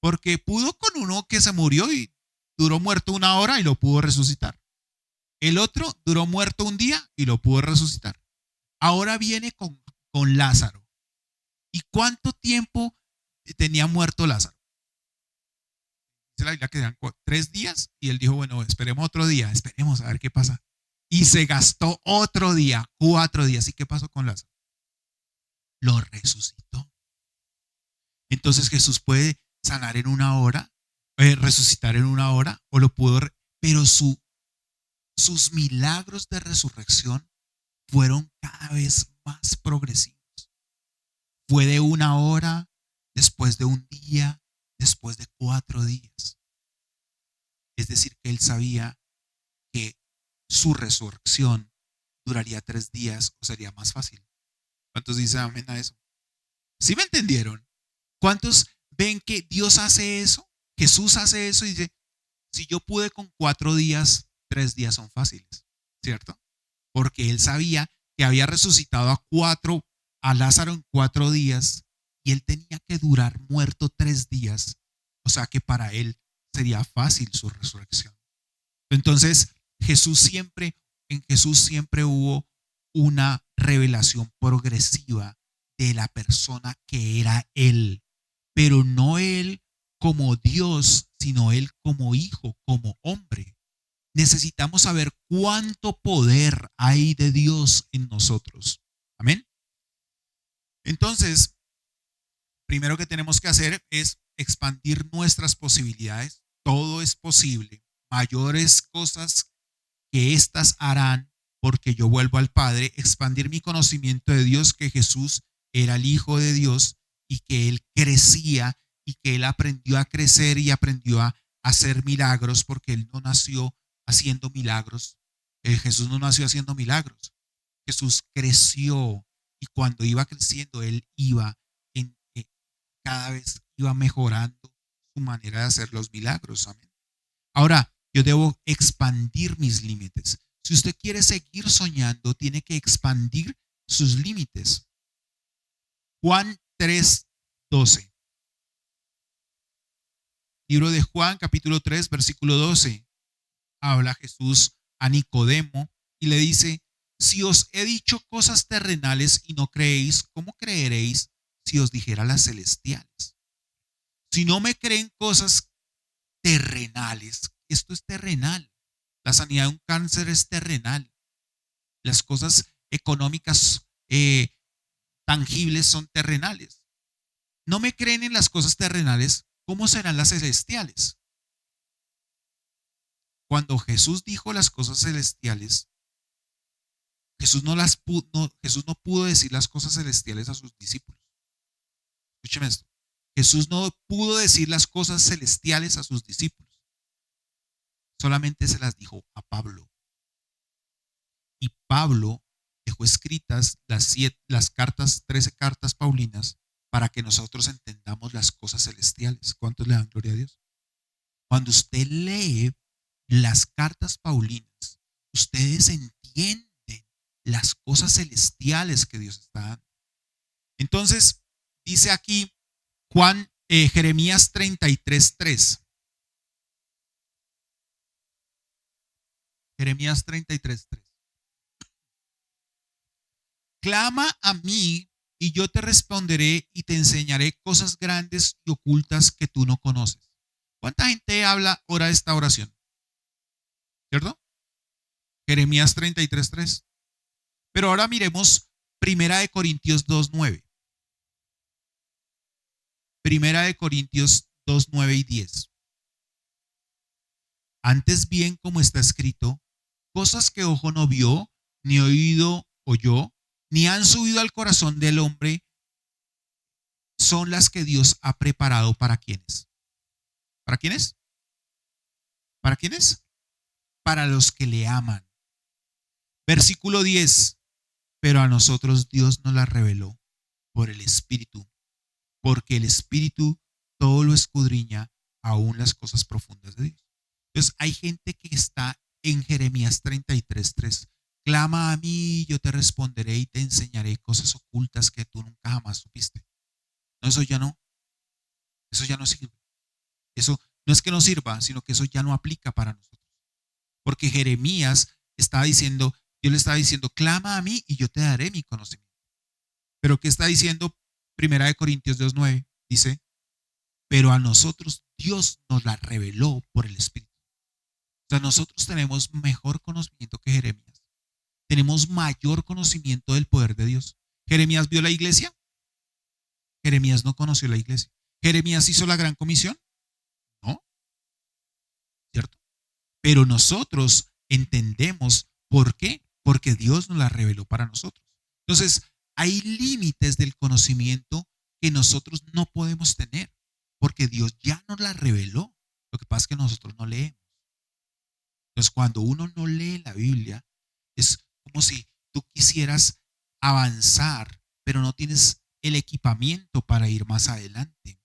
S1: Porque pudo con uno que se murió y duró muerto 1 hora y lo pudo resucitar. El otro duró muerto un día y lo pudo resucitar. Ahora viene con Lázaro. ¿Y cuánto tiempo tenía muerto Lázaro? Dice la Biblia que eran 3 días y él dijo, bueno, esperemos otro día, esperemos a ver qué pasa. Y se gastó otro día, 4 días. ¿Y qué pasó con Lázaro? Lo resucitó. Entonces Jesús puede sanar en 1 hora, resucitar en 1 hora, o lo pudo, pero sus milagros de resurrección fueron cada vez más progresivos. Fue de 1 hora, después de un día, después de 4 días. Es decir, que él sabía que su resurrección duraría 3 días o sería más fácil. ¿Cuántos dicen amén a eso? ¿Sí me entendieron? ¿Cuántos ven que Dios hace eso? Jesús hace eso y dice, si yo pude con 4 días, 3 días son fáciles, ¿cierto? Porque él sabía que había resucitado a Lázaro en 4 días y él tenía que durar muerto 3 días. O sea que para él sería fácil su resurrección. Entonces, en Jesús siempre hubo una revelación progresiva de la persona que era él, pero no él como Dios, sino él como hijo, como hombre. Necesitamos saber cuánto poder hay de Dios en nosotros. Amén. Entonces, primero que tenemos que hacer es expandir nuestras posibilidades. Todo es posible. Mayores cosas que éstas harán porque yo vuelvo al Padre. Expandir mi conocimiento de Dios, que Jesús era el Hijo de Dios y que Él crecía y que Él aprendió a crecer y aprendió a hacer milagros porque Él no nació haciendo milagros. Jesús no nació haciendo milagros. Jesús creció y cuando iba creciendo, Él iba cada vez iba mejorando su manera de hacer los milagros. Amén. Ahora, yo debo expandir mis límites. Si usted quiere seguir soñando, tiene que expandir sus límites. Juan 3:12. Libro de Juan, capítulo 3, versículo 12. Habla Jesús a Nicodemo y le dice, si os he dicho cosas terrenales y no creéis, ¿cómo creeréis si os dijera las celestiales? Si no me creen cosas terrenales. Esto es terrenal. La sanidad de un cáncer es terrenal. Las cosas económicas tangibles son terrenales. No me creen en las cosas terrenales, ¿cómo serán las celestiales? Cuando Jesús dijo las cosas celestiales, Jesús no pudo decir las cosas celestiales a sus discípulos. Escúcheme esto. Jesús no pudo decir las cosas celestiales a sus discípulos. Solamente se las dijo a Pablo. Y Pablo dejó escritas las cartas, 13 cartas paulinas, para que nosotros entendamos las cosas celestiales. ¿Cuántos le dan gloria a Dios? Cuando usted lee las cartas paulinas, ustedes entienden las cosas celestiales que Dios está dando. Entonces, dice aquí Jeremías 33:3. Jeremías 33:3. Clama a mí y yo te responderé y te enseñaré cosas grandes y ocultas que tú no conoces. ¿Cuánta gente ora esta oración? ¿Cierto? Jeremías 33:3. Pero ahora miremos Primera de Corintios 2:9. Primera de Corintios 2:9 y 10. Antes bien, como está escrito, cosas que ojo no vio, ni oído oyó, ni han subido al corazón del hombre, son las que Dios ha preparado para quienes. ¿Para quiénes? ¿Para quiénes? Para los que le aman. Versículo 10. Pero a nosotros Dios nos la reveló por el Espíritu, porque el Espíritu todo lo escudriña, aún las cosas profundas de Dios. Entonces hay gente que está en Jeremías 33:3. Clama a mí, yo te responderé y te enseñaré cosas ocultas que tú nunca jamás supiste. No, eso ya no sirve. Eso no es que no sirva, sino que eso ya no aplica para nosotros. Porque Jeremías estaba diciendo, Dios le estaba diciendo, clama a mí y yo te daré mi conocimiento. Pero ¿qué está diciendo Primera de Corintios 2:9? Dice, pero a nosotros Dios nos la reveló por el Espíritu. O sea, nosotros tenemos mejor conocimiento que Jeremías. Tenemos mayor conocimiento del poder de Dios. ¿Jeremías vio la iglesia? Jeremías no conoció la iglesia. ¿Jeremías hizo la gran comisión? No, ¿cierto? Pero nosotros entendemos por qué. Porque Dios nos la reveló para nosotros. Entonces, hay límites del conocimiento que nosotros no podemos tener, porque Dios ya nos la reveló. Lo que pasa es que nosotros no leemos. Entonces, cuando uno no lee la Biblia, es como si tú quisieras avanzar, pero no tienes el equipamiento para ir más adelante.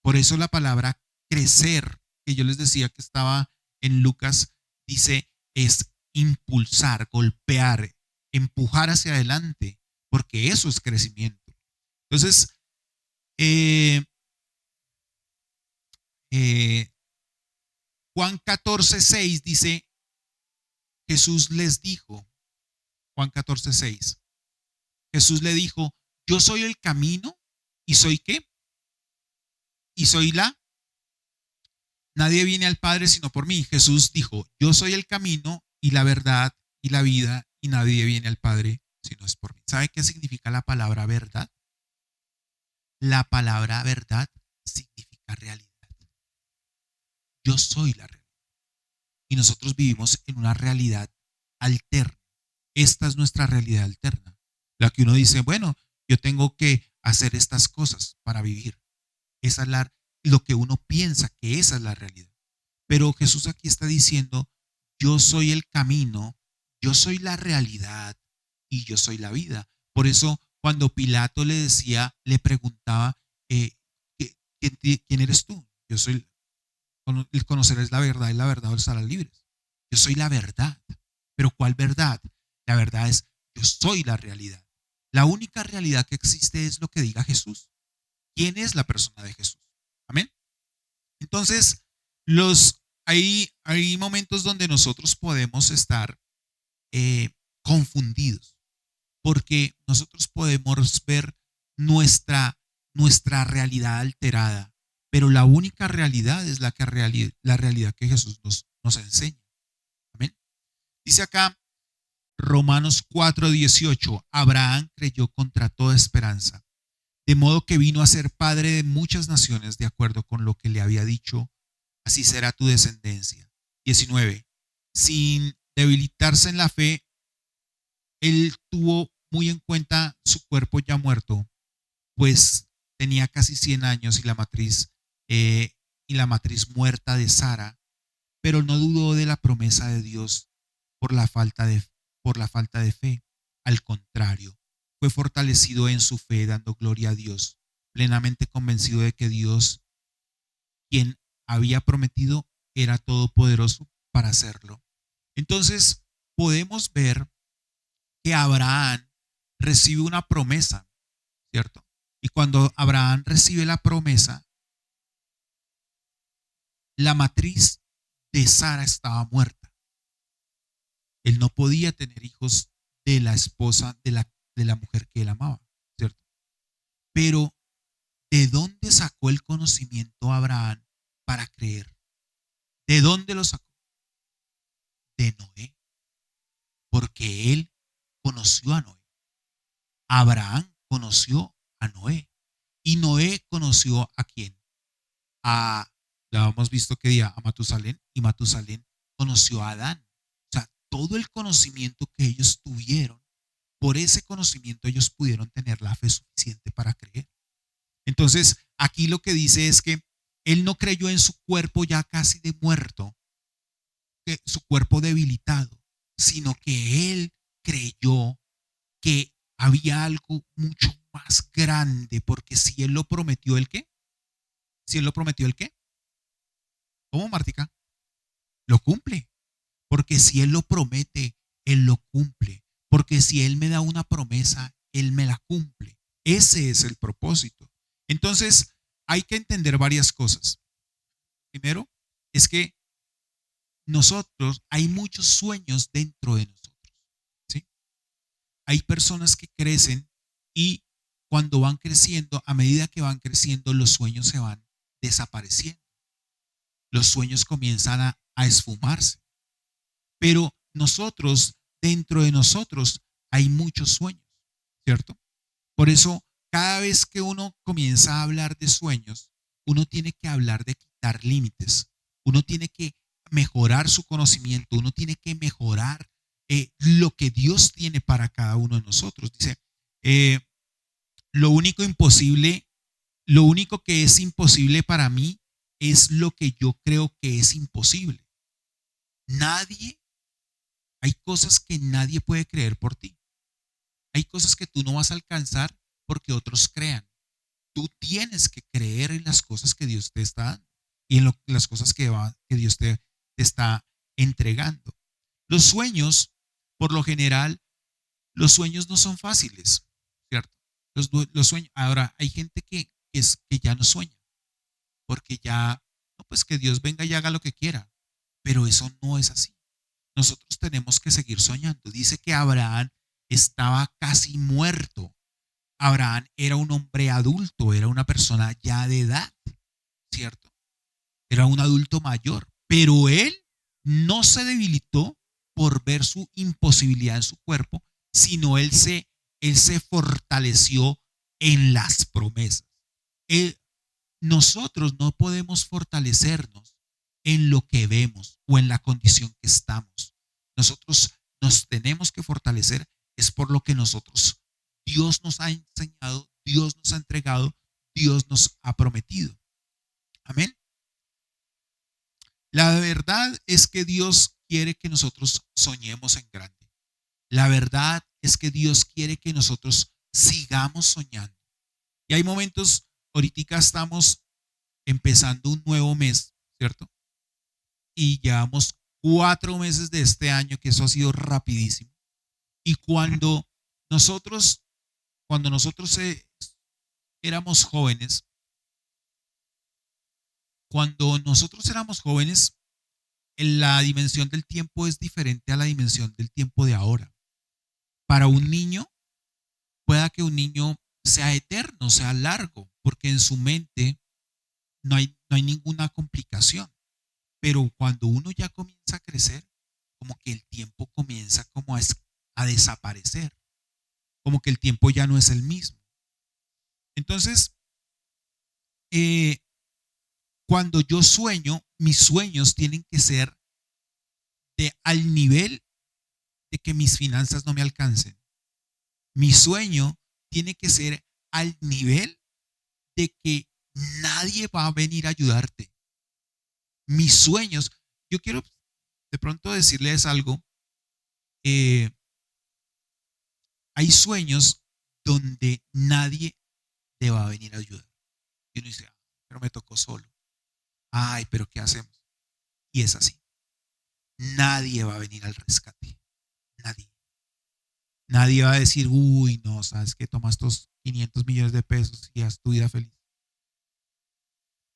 S1: Por eso la palabra crecer, que yo les decía que estaba en Lucas, dice es impulsar, golpear, empujar hacia adelante, porque eso es crecimiento. Entonces, Juan 14:6 dice, Jesús les dijo, Juan 14:6, Jesús le dijo, yo soy el camino y soy ¿qué? Y soy nadie viene al Padre sino por mí. Jesús dijo, yo soy el camino y la verdad y la vida y nadie viene al Padre si no es por mí. ¿Sabe qué significa la palabra verdad? La palabra verdad significa realidad. Yo soy la realidad. Y nosotros vivimos en una realidad alterna. Esta es nuestra realidad alterna. La que uno dice, bueno, yo tengo que hacer estas cosas para vivir. Esa es lo que uno piensa que esa es la realidad. Pero Jesús aquí está diciendo, yo soy el camino, yo soy la realidad y yo soy la vida. Por eso cuando Pilato le decía, le preguntaba, ¿quién eres tú? Yo soy, el conocer es la verdad y la verdad os hará libres. Yo soy la verdad. Pero ¿cuál verdad? La verdad es, yo soy la realidad. La única realidad que existe es lo que diga Jesús. ¿Quién es la persona de Jesús? Amén. Entonces, hay momentos donde nosotros podemos estar confundidos, porque nosotros podemos ver nuestra realidad alterada pero la única realidad es la realidad que Jesús nos enseña. Amén. Dice acá Romanos 4:18, Abraham creyó contra toda esperanza, de modo que vino a ser padre de muchas naciones, de acuerdo con lo que le había dicho, así será tu descendencia. 19, sin debilitarse en la fe, él tuvo muy en cuenta su cuerpo ya muerto, pues tenía casi 100 años eh, y la matriz muerta de Sara, pero no dudó de la promesa de Dios por la falta de, por la falta de fe. Al contrario, fue fortalecido en su fe, dando gloria a Dios, plenamente convencido de que Dios, quien había prometido, era todopoderoso para hacerlo. Entonces, podemos ver que Abraham recibe una promesa, ¿cierto? Y cuando Abraham recibe la promesa, la matriz de Sara estaba muerta. Él no podía tener hijos de la esposa de la mujer que él amaba, ¿cierto? Pero, ¿de dónde sacó el conocimiento Abraham para creer? ¿De dónde lo sacó? De Noé, porque él conoció a Noé. Abraham conoció a Noé. Y Noé conoció a quién? Ya hemos visto que día, a Matusalén, y Matusalén conoció a Adán. O sea, todo el conocimiento que ellos tuvieron, por ese conocimiento ellos pudieron tener la fe suficiente para creer. Entonces, aquí lo que dice es que él no creyó en su cuerpo ya casi de muerto, su cuerpo debilitado, sino que él creyó que había algo mucho más grande, porque si él lo prometió, ¿el qué? Si él lo prometió, ¿el qué? ¿Cómo, Martica? Lo cumple. Porque si él lo promete, él lo cumple. Porque si él me da una promesa, él me la cumple. Ese es el propósito. Entonces, hay que entender varias cosas. Primero, es que hay muchos sueños dentro de nosotros, ¿sí? Hay personas que crecen y cuando van creciendo, a medida que van creciendo, los sueños se van desapareciendo. Los sueños comienzan a esfumarse. Pero dentro de nosotros, hay muchos sueños, ¿cierto? Por eso, cada vez que uno comienza a hablar de sueños, uno tiene que hablar de quitar límites. Uno tiene que mejorar su conocimiento, uno tiene que mejorar lo que Dios tiene para cada uno de nosotros. Dice, eh, lo único imposible, lo único que es imposible para mí es lo que yo creo que es imposible. Nadie, hay cosas que nadie puede creer por ti. Hay cosas que tú no vas a alcanzar porque otros crean. Tú tienes que creer en las cosas que Dios te está dando y en las cosas que Dios te está entregando. Los sueños, por lo general, los sueños no son fáciles, ¿cierto? Los sueños. Ahora, hay gente que ya no sueña porque ya, no, pues que Dios venga y haga lo que quiera, pero eso no es así. Nosotros tenemos que seguir soñando. Dice que Abraham estaba casi muerto. Abraham era un hombre adulto, era una persona ya de edad, ¿cierto? Era un adulto mayor, pero él no se debilitó por ver su imposibilidad en su cuerpo, sino él se fortaleció en las promesas. Él, nosotros no podemos fortalecernos en lo que vemos o en la condición que estamos. Nosotros nos tenemos que fortalecer es por lo que Dios nos ha enseñado, Dios nos ha entregado, Dios nos ha prometido. Amén. La verdad es que Dios quiere que nosotros soñemos en grande. La verdad es que Dios quiere que nosotros sigamos soñando. Y hay momentos, ahorita estamos empezando un nuevo mes, ¿cierto? Y llevamos 4 meses de este año, que eso ha sido rapidísimo. Y nosotros, cuando nosotros éramos jóvenes, cuando nosotros éramos jóvenes, la dimensión del tiempo es diferente a la dimensión del tiempo de ahora. Para un niño, pueda que un niño sea eterno, sea largo, porque en su mente no hay ninguna complicación. Pero cuando uno ya comienza a crecer, como que el tiempo comienza como a desaparecer, como que el tiempo ya no es el mismo. Entonces, eh, cuando yo sueño, mis sueños tienen que ser al nivel de que mis finanzas no me alcancen. Mi sueño tiene que ser al nivel de que nadie va a venir a ayudarte. Mis sueños, yo quiero de pronto decirles algo, eh, hay sueños donde nadie te va a venir a ayudar. Y uno dice, pero me tocó solo. Ay, pero ¿qué hacemos? Y es así. Nadie va a venir al rescate. Nadie. Nadie va a decir, uy, no, sabes que toma estos 500 millones de pesos y haz tu vida feliz.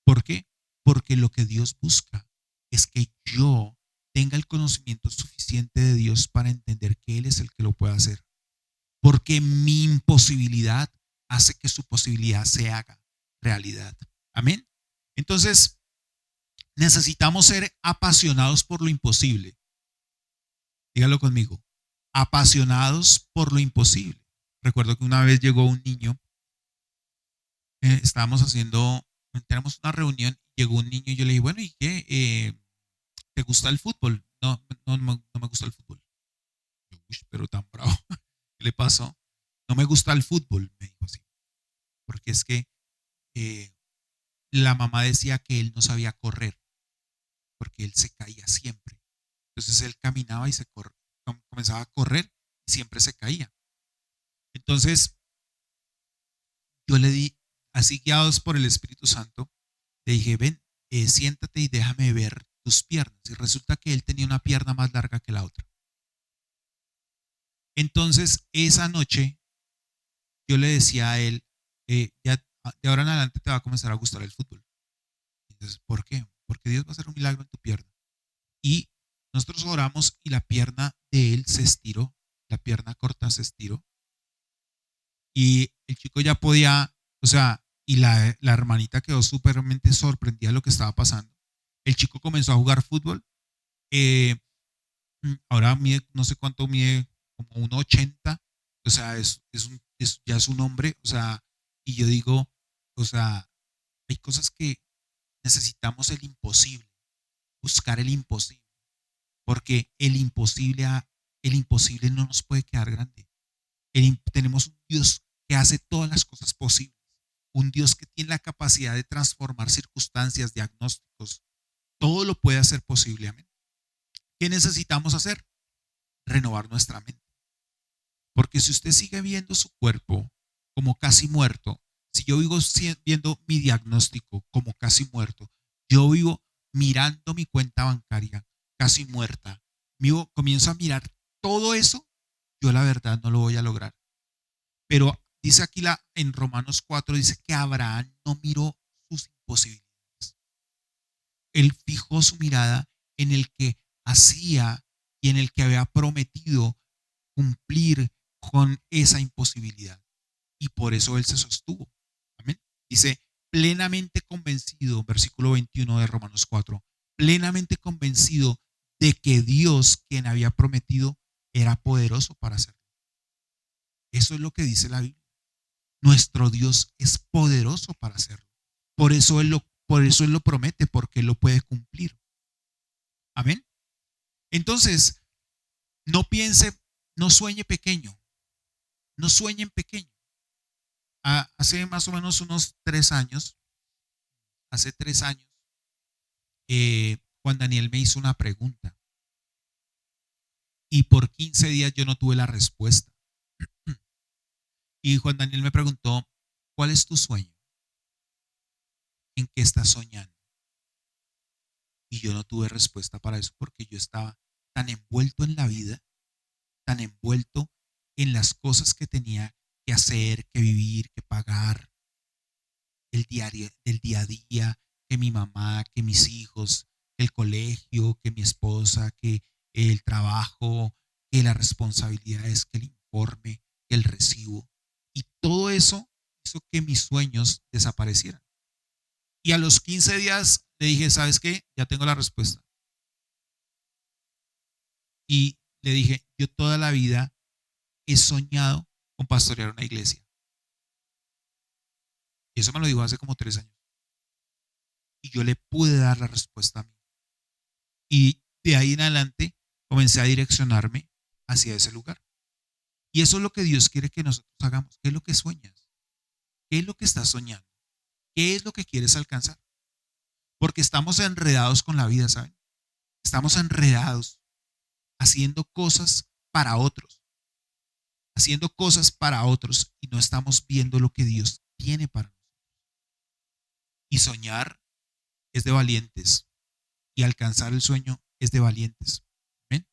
S1: ¿Por qué? Porque lo que Dios busca es que yo tenga el conocimiento suficiente de Dios para entender que Él es el que lo puede hacer. Porque mi imposibilidad hace que su posibilidad se haga realidad. Amén. Entonces, necesitamos ser apasionados por lo imposible. Dígalo conmigo. Apasionados por lo imposible. Recuerdo que una vez llegó un niño, tenemos una reunión, llegó un niño y yo le dije, bueno, ¿y qué? ¿Te gusta el fútbol? No, no me gusta el fútbol. Uy, pero tan bravo. ¿Qué le pasó? No me gusta el fútbol, me dijo así. Porque es que eh, la mamá decía que él no sabía correr, porque él se caía siempre. Entonces él caminaba y comenzaba a correr y siempre se caía. Entonces yo le di, así guiados por el Espíritu Santo, le dije, ven, siéntate y déjame ver tus piernas. Y resulta que él tenía una pierna más larga que la otra. Entonces esa noche yo le decía a él, ya de ahora en adelante te va a comenzar a gustar el fútbol. Entonces, ¿por qué? Porque Dios va a hacer un milagro en tu pierna. Y nosotros oramos y la pierna de él se estiró, la pierna corta se estiró. Y el chico ya podía, o sea, y la hermanita quedó súpermente sorprendida de lo que estaba pasando. El chico comenzó a jugar fútbol. eh, Ahora mide, no sé cuánto mide, como 1,80. O sea, ya es un hombre. O sea, y yo digo, o sea, hay cosas que necesitamos el imposible, buscar el imposible. Porque el imposible no nos puede quedar grande. Tenemos un Dios que hace todas las cosas posibles. Un Dios que tiene la capacidad de transformar circunstancias, diagnósticos. Todo lo puede hacer posible. Amén. ¿Qué necesitamos hacer? Renovar nuestra mente. Porque si usted sigue viendo su cuerpo como casi muerto, si yo vivo viendo mi diagnóstico como casi muerto, yo vivo mirando mi cuenta bancaria casi muerta, comienzo a mirar todo eso, yo la verdad no lo voy a lograr. Pero dice aquí en Romanos 4, dice que Abraham no miró sus imposibilidades. Él fijó su mirada en el que hacía y en el que había prometido cumplir con esa imposibilidad. Y por eso él se sostuvo. Amén. Dice, plenamente convencido, versículo 21 de Romanos 4, plenamente convencido de que Dios, quien había prometido, era poderoso para hacerlo. Eso es lo que dice la Biblia. Nuestro Dios es poderoso para hacerlo. Por eso él lo promete, porque él lo puede cumplir. Amén. Entonces, no piense, no sueñe pequeño. No sueñen pequeño. Hace más o menos unos 3 años, hace 3 años, Juan Daniel me hizo una pregunta y por 15 días yo no tuve la respuesta. Y Juan Daniel me preguntó, ¿cuál es tu sueño? ¿En qué estás soñando? Y yo no tuve respuesta para eso porque yo estaba tan envuelto en la vida, tan envuelto en las cosas que tenía que hacer, que vivir, que pagar, del día a día, que mi mamá, que mis hijos, el colegio, que mi esposa, que el trabajo, que las responsabilidades, que el informe, que el recibo. Y todo eso hizo que mis sueños desaparecieran. Y a los 15 días le dije, ¿sabes qué? Ya tengo la respuesta. Y le dije, yo toda la vida he soñado con pastorear una iglesia. Y eso me lo dijo hace como 3 años. Y yo le pude dar la respuesta a mí. Y de ahí en adelante comencé a direccionarme hacia ese lugar. Y eso es lo que Dios quiere que nosotros hagamos. ¿Qué es lo que sueñas? ¿Qué es lo que estás soñando? ¿Qué es lo que quieres alcanzar? Porque estamos enredados con la vida, ¿saben? Estamos enredados haciendo cosas para otros, haciendo cosas para otros y no estamos viendo lo que Dios tiene para nosotros. Y soñar es de valientes y alcanzar el sueño es de valientes. ¿Ven?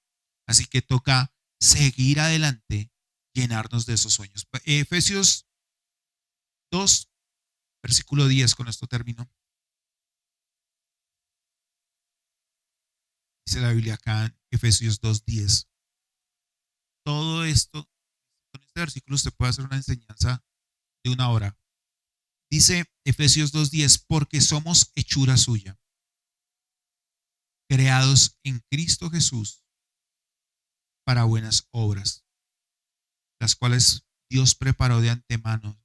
S1: Así que toca seguir adelante, llenarnos de esos sueños. Efesios 2, versículo 10, con esto termino. Dice la Biblia acá en Efesios 2:10. Todo esto, con este versículo usted puede hacer una enseñanza de 1 hora. Dice Efesios 2:10, porque somos hechura suya, creados en Cristo Jesús para buenas obras, las cuales Dios preparó de antemano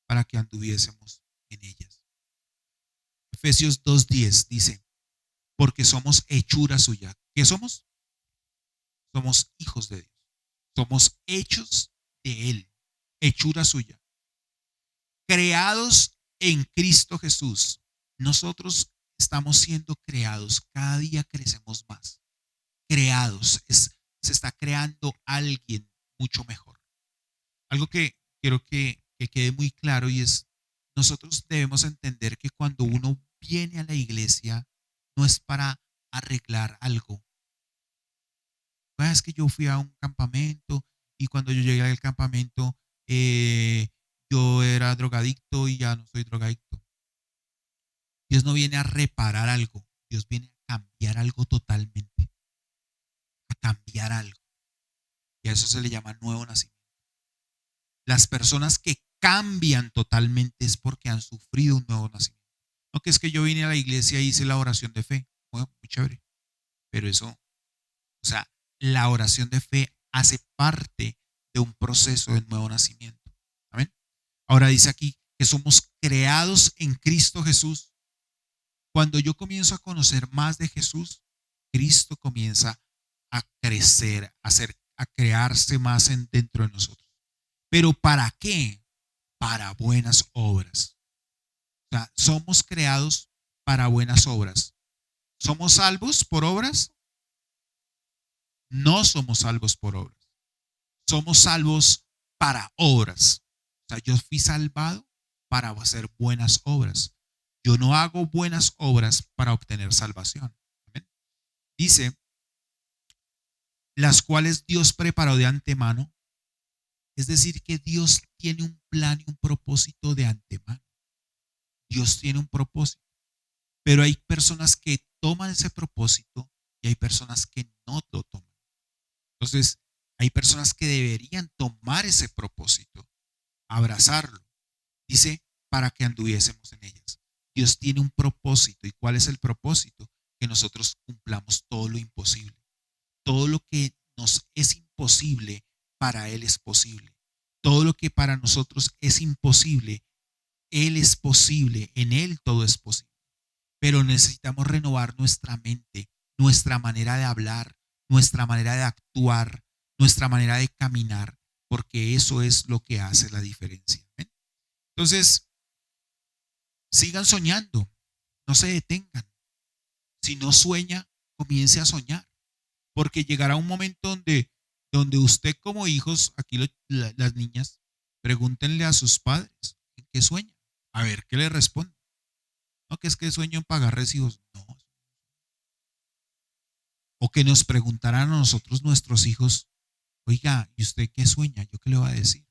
S1: para que anduviésemos en ellas. Efesios 2:10 dice, porque somos hechura suya. ¿Qué somos? Somos hijos de Dios. Somos hechos de Él, hechura suya, creados en Cristo Jesús. Nosotros estamos siendo creados, cada día crecemos más. Creados, se está creando alguien mucho mejor. Algo que quiero que quede muy claro y es, nosotros debemos entender que cuando uno viene a la iglesia, no es para arreglar algo. Pues es que yo fui a un campamento y cuando yo llegué al campamento, yo era drogadicto y ya no soy drogadicto. Dios no viene a reparar algo, Dios viene a cambiar algo totalmente, a cambiar algo. Y a eso se le llama nuevo nacimiento. Las personas que cambian totalmente es porque han sufrido un nuevo nacimiento. No que es que yo vine a la iglesia y hice la oración de fe. Bueno, muy chévere. Pero eso, o sea, la oración de fe hace parte de un proceso de nuevo nacimiento. ¿Amén? Ahora dice aquí que somos creados en Cristo Jesús. Cuando yo comienzo a conocer más de Jesús, Cristo comienza a crecer, a crearse más dentro de nosotros. ¿Pero para qué? Para buenas obras. O sea, somos creados para buenas obras. ¿Somos salvos por obras? No somos salvos por obras. Somos salvos para obras. O sea, yo fui salvado para hacer buenas obras. Yo no hago buenas obras para obtener salvación. ¿Amén? Dice, las cuales Dios preparó de antemano. Es decir, que Dios tiene un plan y un propósito de antemano. Dios tiene un propósito. Pero hay personas que toman ese propósito y hay personas que no lo toman. Entonces, hay personas que deberían tomar ese propósito, abrazarlo. Dice, para que anduviésemos en ellas. Dios tiene un propósito. ¿Y cuál es el propósito? Que nosotros cumplamos todo lo imposible. Todo lo que nos es imposible, para Él es posible. Todo lo que para nosotros es imposible, Él es posible. En Él todo es posible. Pero necesitamos renovar nuestra mente, nuestra manera de hablar, nuestra manera de actuar, nuestra manera de caminar, porque eso es lo que hace la diferencia. ¿Ven? Entonces, sigan soñando, no se detengan. Si no sueña, comience a soñar, porque llegará un momento donde usted como hijos, aquí las niñas, pregúntenle a sus padres, ¿en qué sueñan? A ver qué le responden. No, que es que sueño en pagar recibos. No. O que nos preguntaran a nosotros, nuestros hijos, oiga, ¿y usted qué sueña? ¿Yo qué le voy a decir?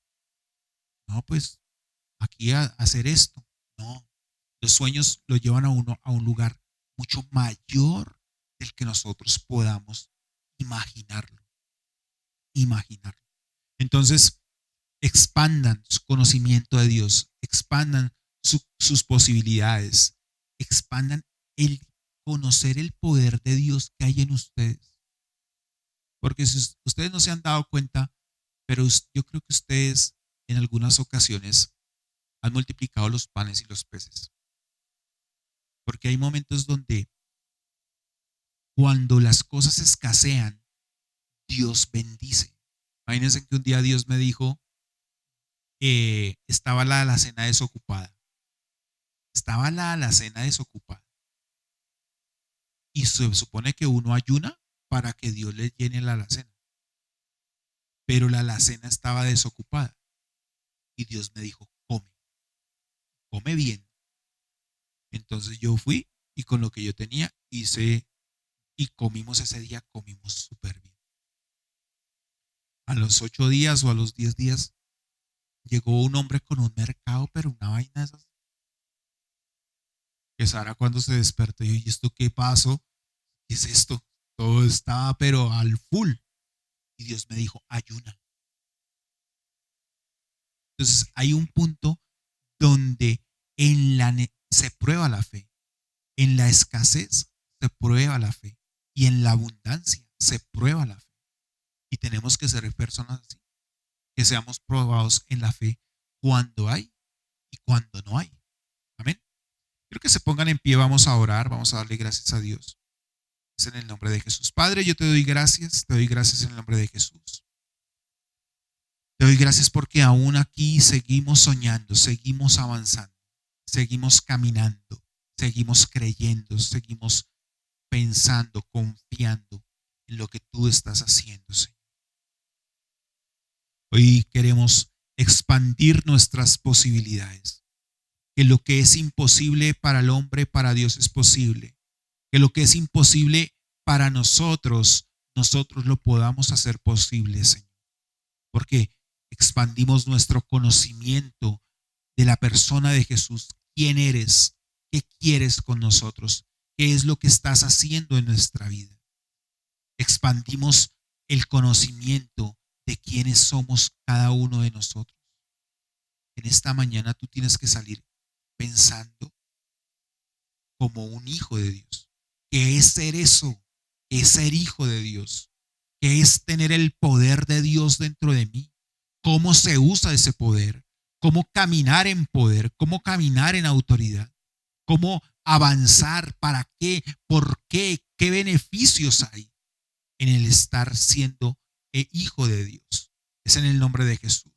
S1: No, pues aquí a hacer esto. No, los sueños lo llevan a uno a un lugar mucho mayor del que nosotros podamos imaginarlo. Imaginarlo. Entonces, expandan su conocimiento de Dios, expandan sus posibilidades, expandan el conocer el poder de Dios que hay en ustedes. Porque si ustedes no se han dado cuenta, pero yo creo que ustedes en algunas ocasiones han multiplicado los panes y los peces. Porque hay momentos donde cuando las cosas escasean, Dios bendice. Imagínense que un día Dios me dijo, estaba la alacena desocupada. Estaba la alacena desocupada. Y se supone que uno ayuna para que Dios le llene la alacena. Pero la alacena estaba desocupada. Y Dios me dijo, come, come bien. Entonces yo fui y con lo que yo tenía hice y comimos ese día, comimos súper bien. A los 8 días o a los 10 días llegó un hombre con un mercado, pero una vaina de esas. Que Sara cuando se despertó, y ¿esto qué pasó? ¿Qué es esto? Todo estaba pero al full. Y Dios me dijo, ayuna. Entonces hay un punto donde se prueba la fe. En la escasez se prueba la fe. Y en la abundancia se prueba la fe. Y tenemos que ser personas así. Que seamos probados en la fe cuando hay y cuando no hay. Amén. Quiero que se pongan en pie, vamos a orar, vamos a darle gracias a Dios. Es en el nombre de Jesús. Padre, yo te doy gracias en el nombre de Jesús. Te doy gracias porque aún aquí seguimos soñando, seguimos avanzando, seguimos caminando, seguimos creyendo, seguimos pensando, confiando en lo que tú estás haciendo, Señor. Hoy queremos expandir nuestras posibilidades, que lo que es imposible para el hombre, para Dios es posible, que lo que es imposible para nosotros, nosotros lo podamos hacer posible, Señor, porque expandimos nuestro conocimiento de la persona de Jesús. ¿Quién eres? ¿Qué quieres con nosotros? ¿Qué es lo que estás haciendo en nuestra vida? Expandimos el conocimiento de quiénes somos cada uno de nosotros. En esta mañana tú tienes que salir pensando como un hijo de Dios. ¿Qué es ser eso? ¿Qué es ser hijo de Dios? ¿Qué es tener el poder de Dios dentro de mí? ¿Cómo se usa ese poder? ¿Cómo caminar en poder? ¿Cómo caminar en autoridad? ¿Cómo avanzar? ¿Para qué? ¿Por qué? ¿Qué beneficios hay en el estar siendo hijo de Dios? Es en el nombre de Jesús.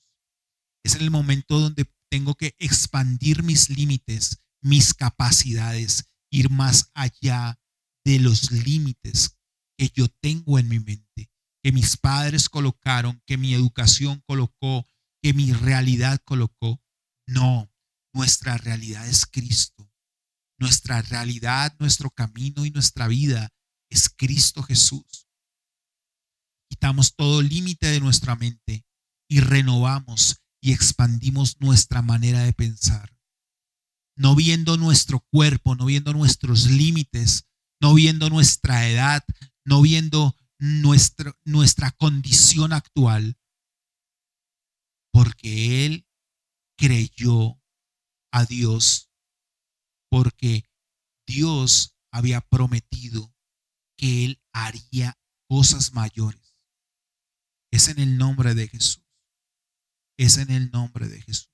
S1: Es en el momento donde tengo que expandir mis límites, mis capacidades, ir más allá de los límites que yo tengo en mi mente, que mis padres colocaron, que mi educación colocó, que mi realidad colocó. No, nuestra realidad es Cristo. Nuestra realidad, nuestro camino y nuestra vida es Cristo Jesús. Quitamos todo límite de nuestra mente y renovamos y expandimos nuestra manera de pensar. No viendo nuestro cuerpo, no viendo nuestros límites, no viendo nuestra edad, no viendo nuestra condición actual, porque Él creyó a Dios, porque Dios había prometido que Él haría cosas mayores. Es en el nombre de Jesús. Es en el nombre de Jesús.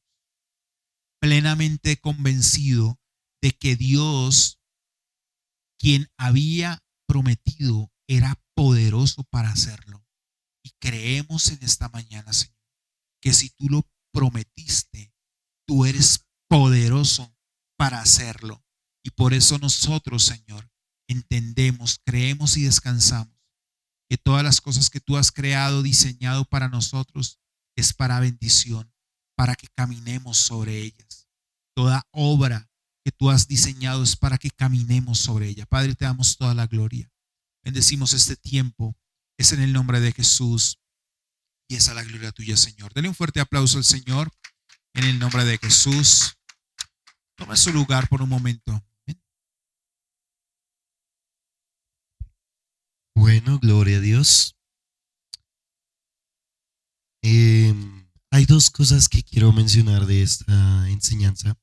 S1: Plenamente convencido de que Dios, quien había prometido, era poderoso para hacerlo. Y creemos en esta mañana, Señor, que si tú lo prometiste, tú eres poderoso para hacerlo. Y por eso nosotros, Señor, entendemos, creemos y descansamos que todas las cosas que tú has creado, diseñado para nosotros, es para bendición, para que caminemos sobre ellas. Toda obra que tú has diseñado es para que caminemos sobre ella. Padre, te damos toda la gloria. Bendecimos este tiempo. Es en el nombre de Jesús y es a la gloria tuya, Señor. Dale un fuerte aplauso al Señor en el nombre de Jesús. Toma su lugar por un momento.
S2: Bueno, gloria a Dios. Hay dos cosas que quiero mencionar de esta enseñanza.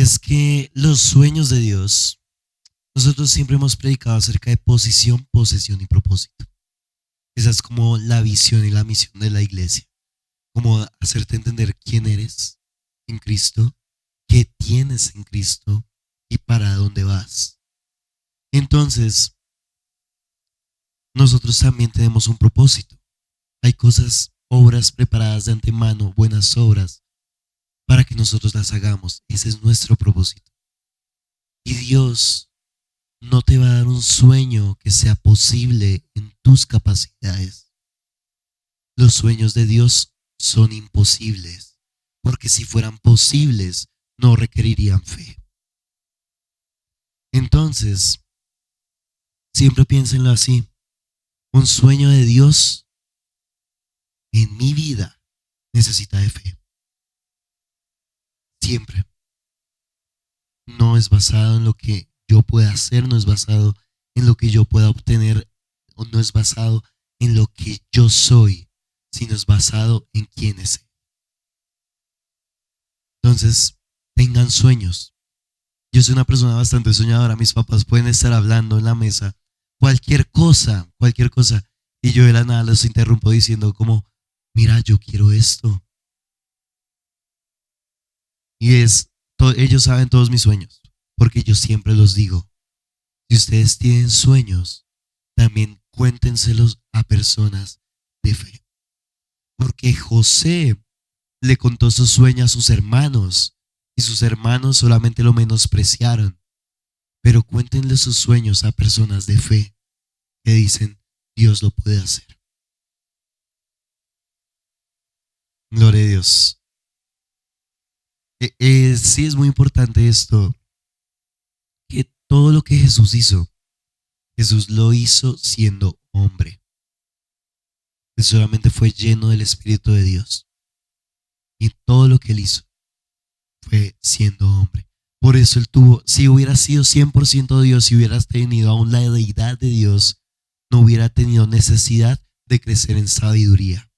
S2: es que los sueños de Dios, nosotros siempre hemos predicado acerca de posición, posesión y propósito. Esa es como la visión y la misión de la iglesia, como hacerte entender quién eres en Cristo, qué tienes en Cristo y para dónde vas. Entonces, nosotros también tenemos un propósito. Hay cosas, obras preparadas de antemano, buenas obras, para que nosotros las hagamos. Ese es nuestro propósito. Y Dios no te va a dar un sueño que sea posible en tus capacidades. Los sueños de Dios son imposibles, porque si fueran posibles, no requerirían fe. Entonces, siempre piénsenlo así. Un sueño de Dios en mi vida necesita de fe. Siempre. No es basado en lo que yo pueda hacer, no es basado en lo que yo pueda obtener, o no es basado en lo que yo soy, sino es basado en quién es. Entonces, tengan sueños. Yo soy una persona bastante soñadora. Mis papás pueden estar hablando en la mesa cualquier cosa, y yo de la nada los interrumpo diciendo como, mira, yo quiero esto. Y ellos saben todos mis sueños, porque yo siempre los digo. Si ustedes tienen sueños, también cuéntenselos a personas de fe. Porque José le contó sus sueños a sus hermanos y sus hermanos solamente lo menospreciaron. Pero cuéntenle sus sueños a personas de fe que dicen, Dios lo puede hacer. Gloria a Dios. Sí es muy importante esto, que todo lo que Jesús hizo, Jesús lo hizo siendo hombre. Él solamente fue lleno del Espíritu de Dios. Y todo lo que él hizo fue siendo hombre. Por eso él tuvo, si hubiera sido 100% Dios, si hubiera tenido aún la deidad de Dios, no hubiera tenido necesidad de crecer en sabiduría.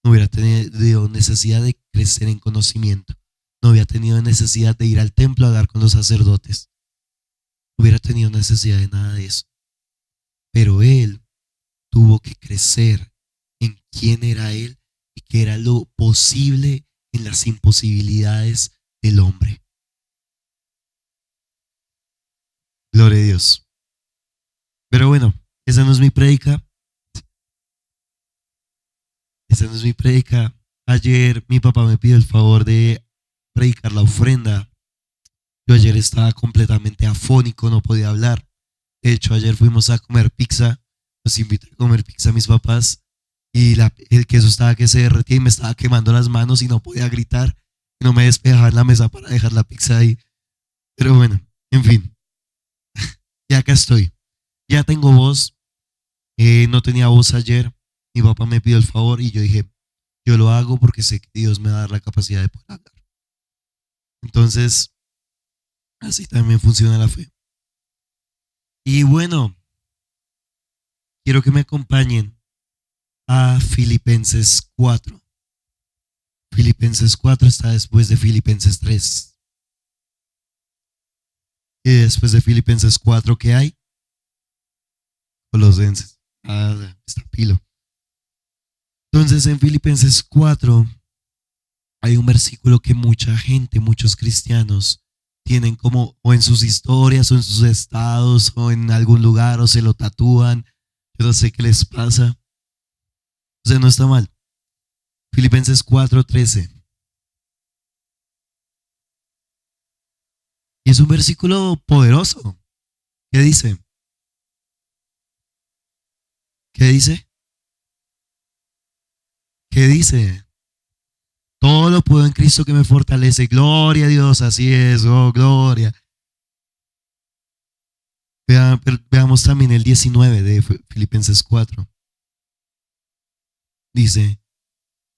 S2: No hubiera tenido necesidad de crecer en conocimiento. No hubiera tenido necesidad de ir al templo a hablar con los sacerdotes. No hubiera tenido necesidad de nada de eso. Pero él tuvo que crecer en quién era él y qué era lo posible en las imposibilidades del hombre. Gloria a Dios. Pero bueno, esa no es mi prédica. Esa no es mi prédica. Ayer mi papá me pidió el favor de predicar la ofrenda. Yo ayer estaba completamente afónico, no podía hablar. De hecho, ayer fuimos a comer pizza. Nos invité a comer pizza a mis papás. Y el queso estaba que se derretía y me estaba quemando las manos y no podía gritar. Y no me despejaba en la mesa para dejar la pizza ahí. Pero bueno, en fin. Ya acá estoy. Ya tengo voz. No tenía voz ayer. Mi papá me pidió el favor y yo dije, yo lo hago porque sé que Dios me va a dar la capacidad de poder hablar. Entonces, así también funciona la fe. Y bueno, quiero que me acompañen a Filipenses 4. Filipenses 4 está después de Filipenses 3. Y después de Filipenses 4, ¿qué hay? Colosenses. Está pilo. Entonces en Filipenses 4 hay un versículo que mucha gente, muchos cristianos tienen como o en sus historias o en sus estados o en algún lugar o se lo tatúan. Yo no sé qué les pasa. O sea, no está mal. Filipenses 4:13. Y es un versículo poderoso. ¿Qué dice? ¿Qué dice? ¿Qué dice? Todo lo puedo en Cristo que me fortalece. Gloria a Dios, así es, oh, gloria. Veamos también el 19 de Filipenses 4. Dice,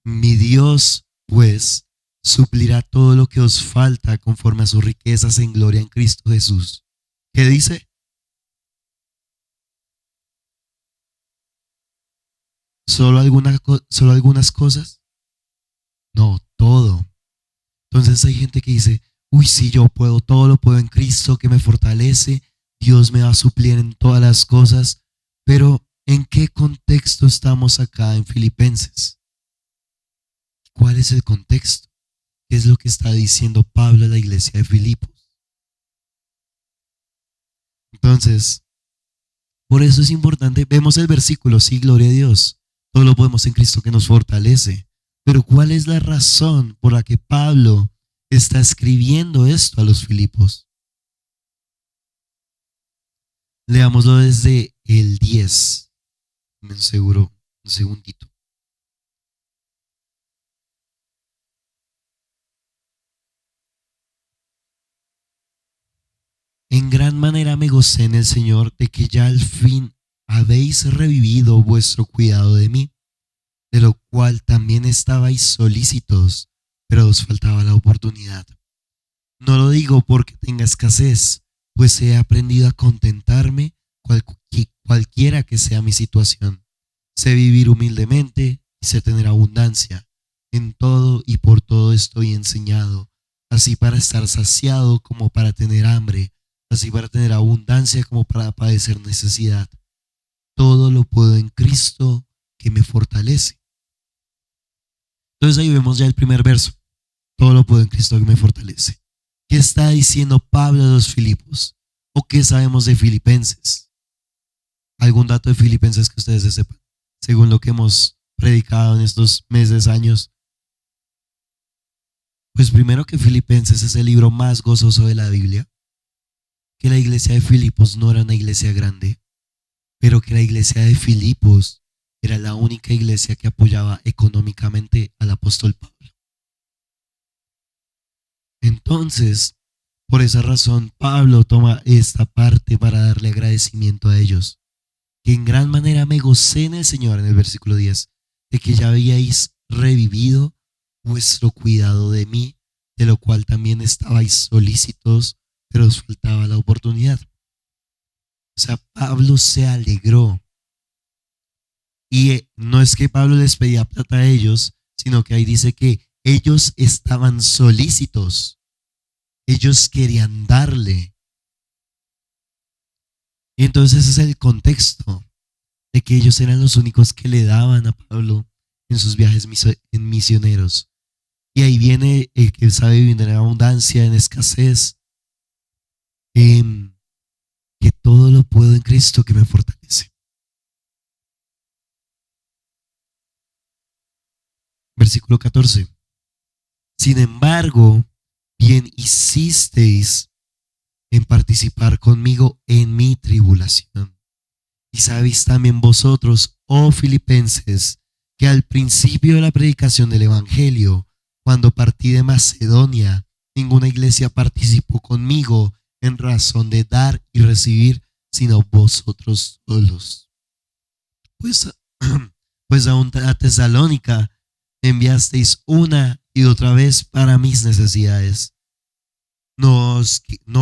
S2: mi Dios, pues, suplirá todo lo que os falta conforme a sus riquezas en gloria en Cristo Jesús. ¿Qué dice? ¿Solo algunas cosas? No, todo. Entonces hay gente que dice, uy, sí, yo puedo, todo lo puedo en Cristo que me fortalece, Dios me va a suplir en todas las cosas, pero ¿en qué contexto estamos acá en Filipenses? ¿Cuál es el contexto? ¿Qué es lo que está diciendo Pablo a la iglesia de Filipos? Entonces, por eso es importante, vemos el versículo, sí, gloria a Dios, todo lo podemos en Cristo que nos fortalece, pero ¿cuál es la razón por la que Pablo está escribiendo esto a los Filipos? Leámoslo desde el 10, me aseguro, un segundito. En gran manera me gocé en el Señor de que ya al fin habéis revivido vuestro cuidado de mí, de lo cual también estabais solícitos, pero os faltaba la oportunidad. No lo digo porque tenga escasez, pues he aprendido a contentarme cualquiera que sea mi situación. Sé vivir humildemente y sé tener abundancia. En todo y por todo estoy enseñado, así para estar saciado como para tener hambre, así para tener abundancia como para padecer necesidad. Todo lo puedo en Cristo que me fortalece. Entonces ahí vemos ya el primer verso. Todo lo puedo en Cristo que me fortalece. ¿Qué está diciendo Pablo a los Filipos? ¿O qué sabemos de Filipenses? ¿Algún dato de Filipenses que ustedes sepan? Según lo que hemos predicado en estos meses, años. Pues primero que Filipenses es el libro más gozoso de la Biblia. Que la iglesia de Filipos no era una iglesia grande, pero que la iglesia de Filipos era la única iglesia que apoyaba económicamente al apóstol Pablo. Entonces, por esa razón, Pablo toma esta parte para darle agradecimiento a ellos. Que en gran manera me gocé en el Señor, en el versículo 10, de que ya habíais revivido vuestro cuidado de mí, de lo cual también estabais solícitos, pero os faltaba la oportunidad. O sea, Pablo se alegró. Y no es que Pablo les pedía plata a ellos, sino que ahí dice que ellos estaban solícitos. Ellos querían darle. Y entonces ese es el contexto de que ellos eran los únicos que le daban a Pablo en sus viajes misioneros. Y ahí viene el que sabe vivir en abundancia, en escasez, que todo lo puedo en Cristo que me fortalece. Versículo 14. Sin embargo, bien hicisteis en participar conmigo en mi tribulación. Y sabéis también vosotros, oh filipenses, que al principio de la predicación del Evangelio, cuando partí de Macedonia, ninguna iglesia participó conmigo en razón de dar y recibir, sino vosotros solos. Pues, pues a Tesalónica enviasteis una y otra vez para mis necesidades. No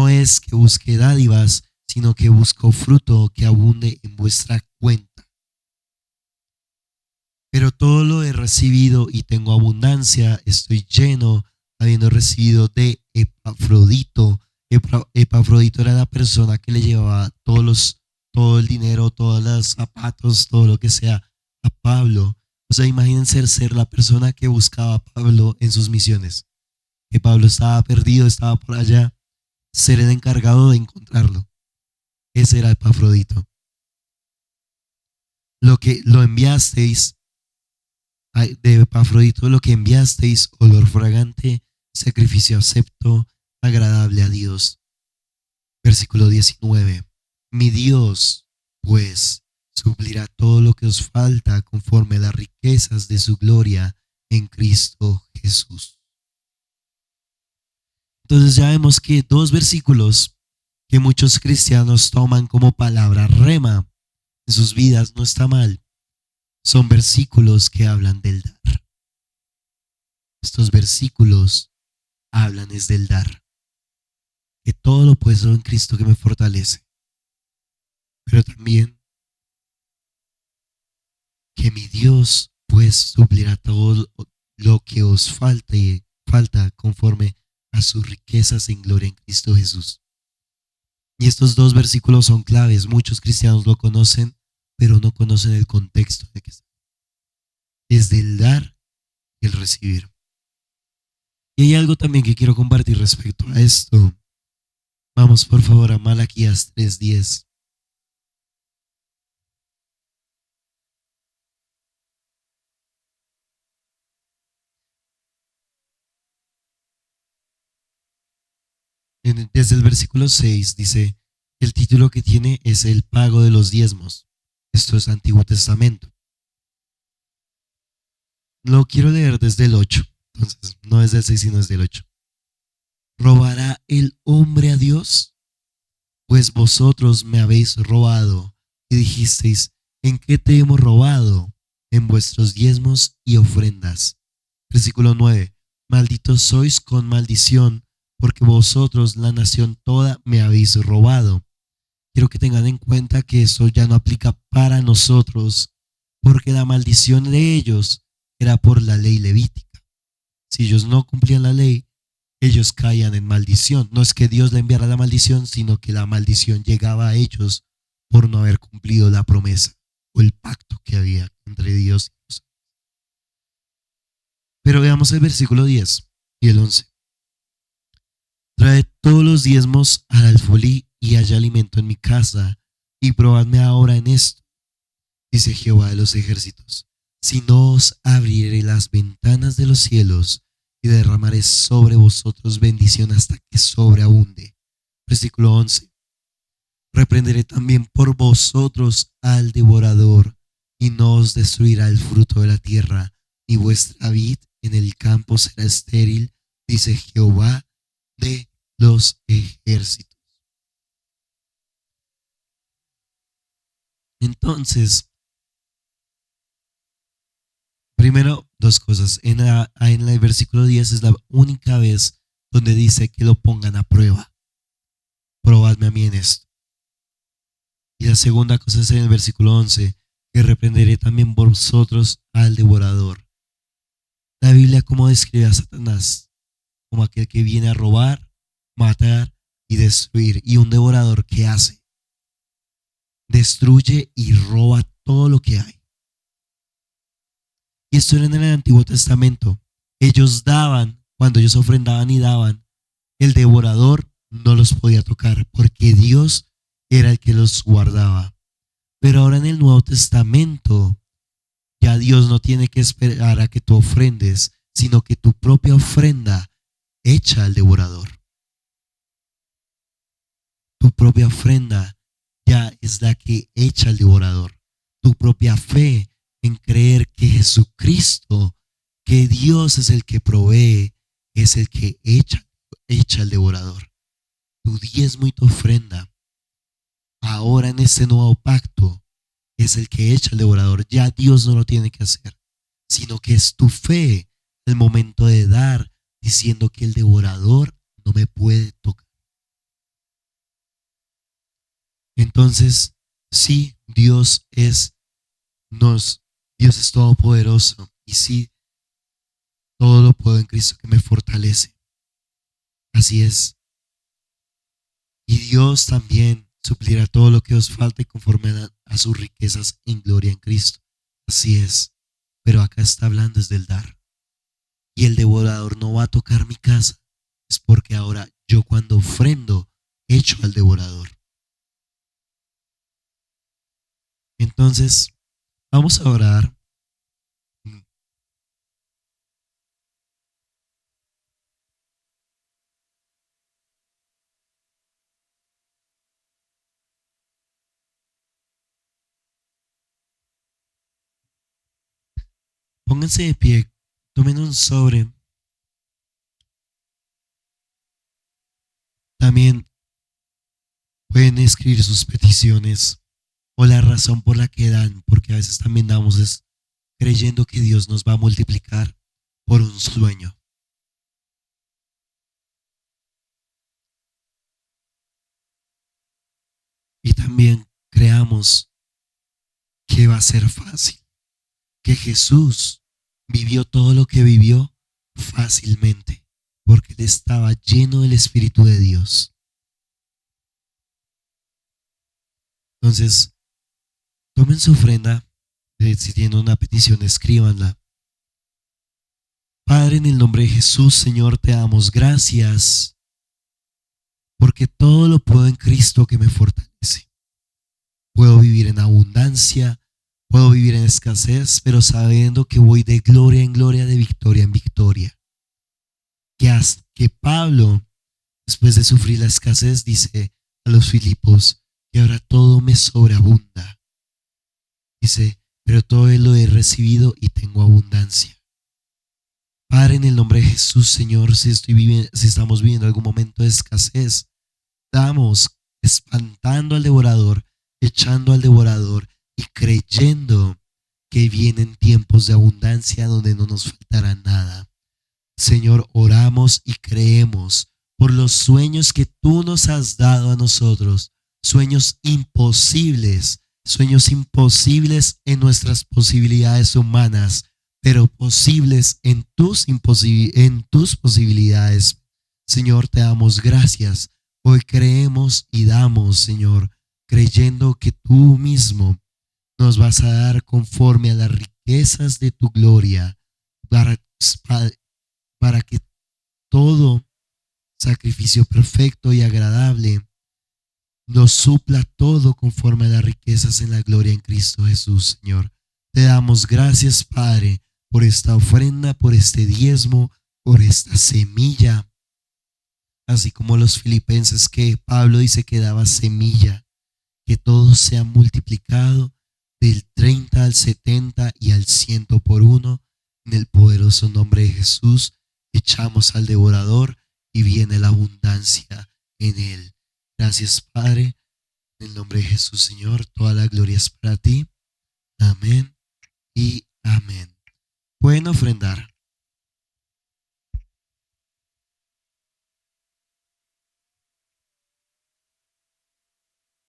S2: es que busque dádivas, sino que busco fruto que abunde en vuestra cuenta. Pero todo lo he recibido y tengo abundancia, estoy lleno, habiendo recibido de Epafrodito. Epafrodito era la persona que le llevaba todo el dinero, todos los zapatos, todo lo que sea a Pablo. O sea, imagínense ser la persona que buscaba a Pablo en sus misiones. Que Pablo estaba perdido, estaba por allá, ser el encargado de encontrarlo. Ese era Epafrodito. Lo que lo enviasteis, de Epafrodito, lo que enviasteis, olor fragante, sacrificio acepto, agradable a Dios. Versículo 19. Mi Dios, pues, suplirá todo lo que os falta conforme a las riquezas de su gloria en Cristo Jesús. Entonces ya vemos que dos versículos que muchos cristianos toman como palabra rema en sus vidas, no está mal, son versículos que hablan del dar. Estos versículos hablan es del dar. Que todo lo puedo en Cristo que me fortalece. Pero también que mi Dios pues suplirá todo lo que os falta conforme a sus riquezas en gloria en Cristo Jesús. Y estos dos versículos son claves. Muchos cristianos lo conocen, pero no conocen el contexto de que es del dar y el recibir. Y hay algo también que quiero compartir respecto a esto. Vamos por favor a Malaquías 3:10. Desde el versículo 6 dice, el título que tiene es el pago de los diezmos. Esto es Antiguo Testamento. Lo quiero leer desde el 8. Entonces, no es del 6, sino es del 8. ¿Robará el hombre a Dios? Pues vosotros me habéis robado y dijisteis, ¿en qué te hemos robado? En vuestros diezmos y ofrendas. Versículo 9. Malditos sois con maldición, porque vosotros, la nación toda, me habéis robado. Quiero que tengan en cuenta que eso ya no aplica para nosotros, porque la maldición de ellos era por la ley levítica. Si ellos no cumplían la ley, ellos caían en maldición. No es que Dios le enviara la maldición, sino que la maldición llegaba a ellos por no haber cumplido la promesa o el pacto que había entre Dios y nosotros. Pero veamos el versículo 10 y el 11. Traed todos los diezmos al alfolí y haya alimento en mi casa, y probadme ahora en esto, dice Jehová de los ejércitos, si no os abriré las ventanas de los cielos y derramaré sobre vosotros bendición hasta que sobreabunde. Versículo 11. Reprenderé también por vosotros al devorador, y no os destruirá el fruto de la tierra, ni vuestra vid en el campo será estéril, dice Jehová de los ejércitos. Entonces, primero, dos cosas. En el versículo 10 es la única vez donde dice que lo pongan a prueba. Probadme a mí en esto. Y la segunda cosa es en el versículo 11, que reprenderé también vosotros al devorador. La Biblia, ¿cómo describe a Satanás? Como aquel que viene a robar, matar y destruir. Y un devorador, ¿qué hace? Destruye y roba todo lo que hay. Y esto era en el Antiguo Testamento. Ellos daban, cuando ellos ofrendaban y daban, el devorador no los podía tocar porque Dios era el que los guardaba. Pero ahora en el Nuevo Testamento, ya Dios no tiene que esperar a que tú ofrendes, sino que tu propia ofrenda echa al devorador. Tu propia ofrenda ya es la que echa al devorador. Tu propia fe en creer que Jesucristo, que Dios es el que provee, es el que echa al devorador. Tu diezmo y tu ofrenda, ahora en este nuevo pacto, es el que echa al devorador. Ya Dios no lo tiene que hacer, sino que es tu fe el momento de dar, diciendo que el devorador no me puede tocar. Entonces, sí, Dios es todopoderoso, y sí, todo lo puedo en Cristo que me fortalece. Así es. Y Dios también suplirá todo lo que os falte conforme a sus riquezas en gloria en Cristo. Así es. Pero acá está hablando es del dar. Y el devorador no va a tocar mi casa. Es porque ahora yo cuando ofrendo echo al devorador. Entonces, vamos a orar. Pónganse de pie, tomen un sobre. También pueden escribir sus peticiones o la razón por la que dan, porque a veces también damos es creyendo que Dios nos va a multiplicar por un sueño. Y también creamos que va a ser fácil, que Jesús vivió todo lo que vivió fácilmente. porque él estaba lleno del Espíritu de Dios. Entonces, tomen su ofrenda, si tienen una petición, escríbanla. Padre, en el nombre de Jesús, Señor, te damos gracias, porque todo lo puedo en Cristo que me fortalece. Puedo vivir en abundancia, puedo vivir en escasez, pero sabiendo que voy de gloria en gloria, de victoria en victoria. Que Pablo, después de sufrir la escasez, dice a los Filipos que ahora todo me sobreabunda. Dice, pero todo lo he recibido y tengo abundancia. Padre, en el nombre de Jesús, Señor, si estamos viviendo algún momento de escasez, estamos espantando al devorador, echando al devorador y creyendo que vienen tiempos de abundancia donde no nos faltará nada. Señor, oramos y creemos por los sueños que tú nos has dado a nosotros, sueños imposibles en nuestras posibilidades humanas, pero posibles en tus posibilidades. Señor, te damos gracias. Hoy creemos y damos, Señor, creyendo que tú mismo nos vas a dar conforme a las riquezas de tu gloria, para que todo sacrificio perfecto y agradable nos supla todo conforme a las riquezas en la gloria en Cristo Jesús, Señor. Te damos gracias, Padre, por esta ofrenda, por este diezmo, por esta semilla, así como los filipenses que Pablo dice que daba semilla, que todo sea multiplicado del 30 al 70 y al 100 por uno, en el poderoso nombre de Jesús. Echamos al devorador y viene la abundancia en él. Gracias, Padre, en el nombre de Jesús, Señor, toda la gloria es para ti. Amén y amén. Pueden ofrendar.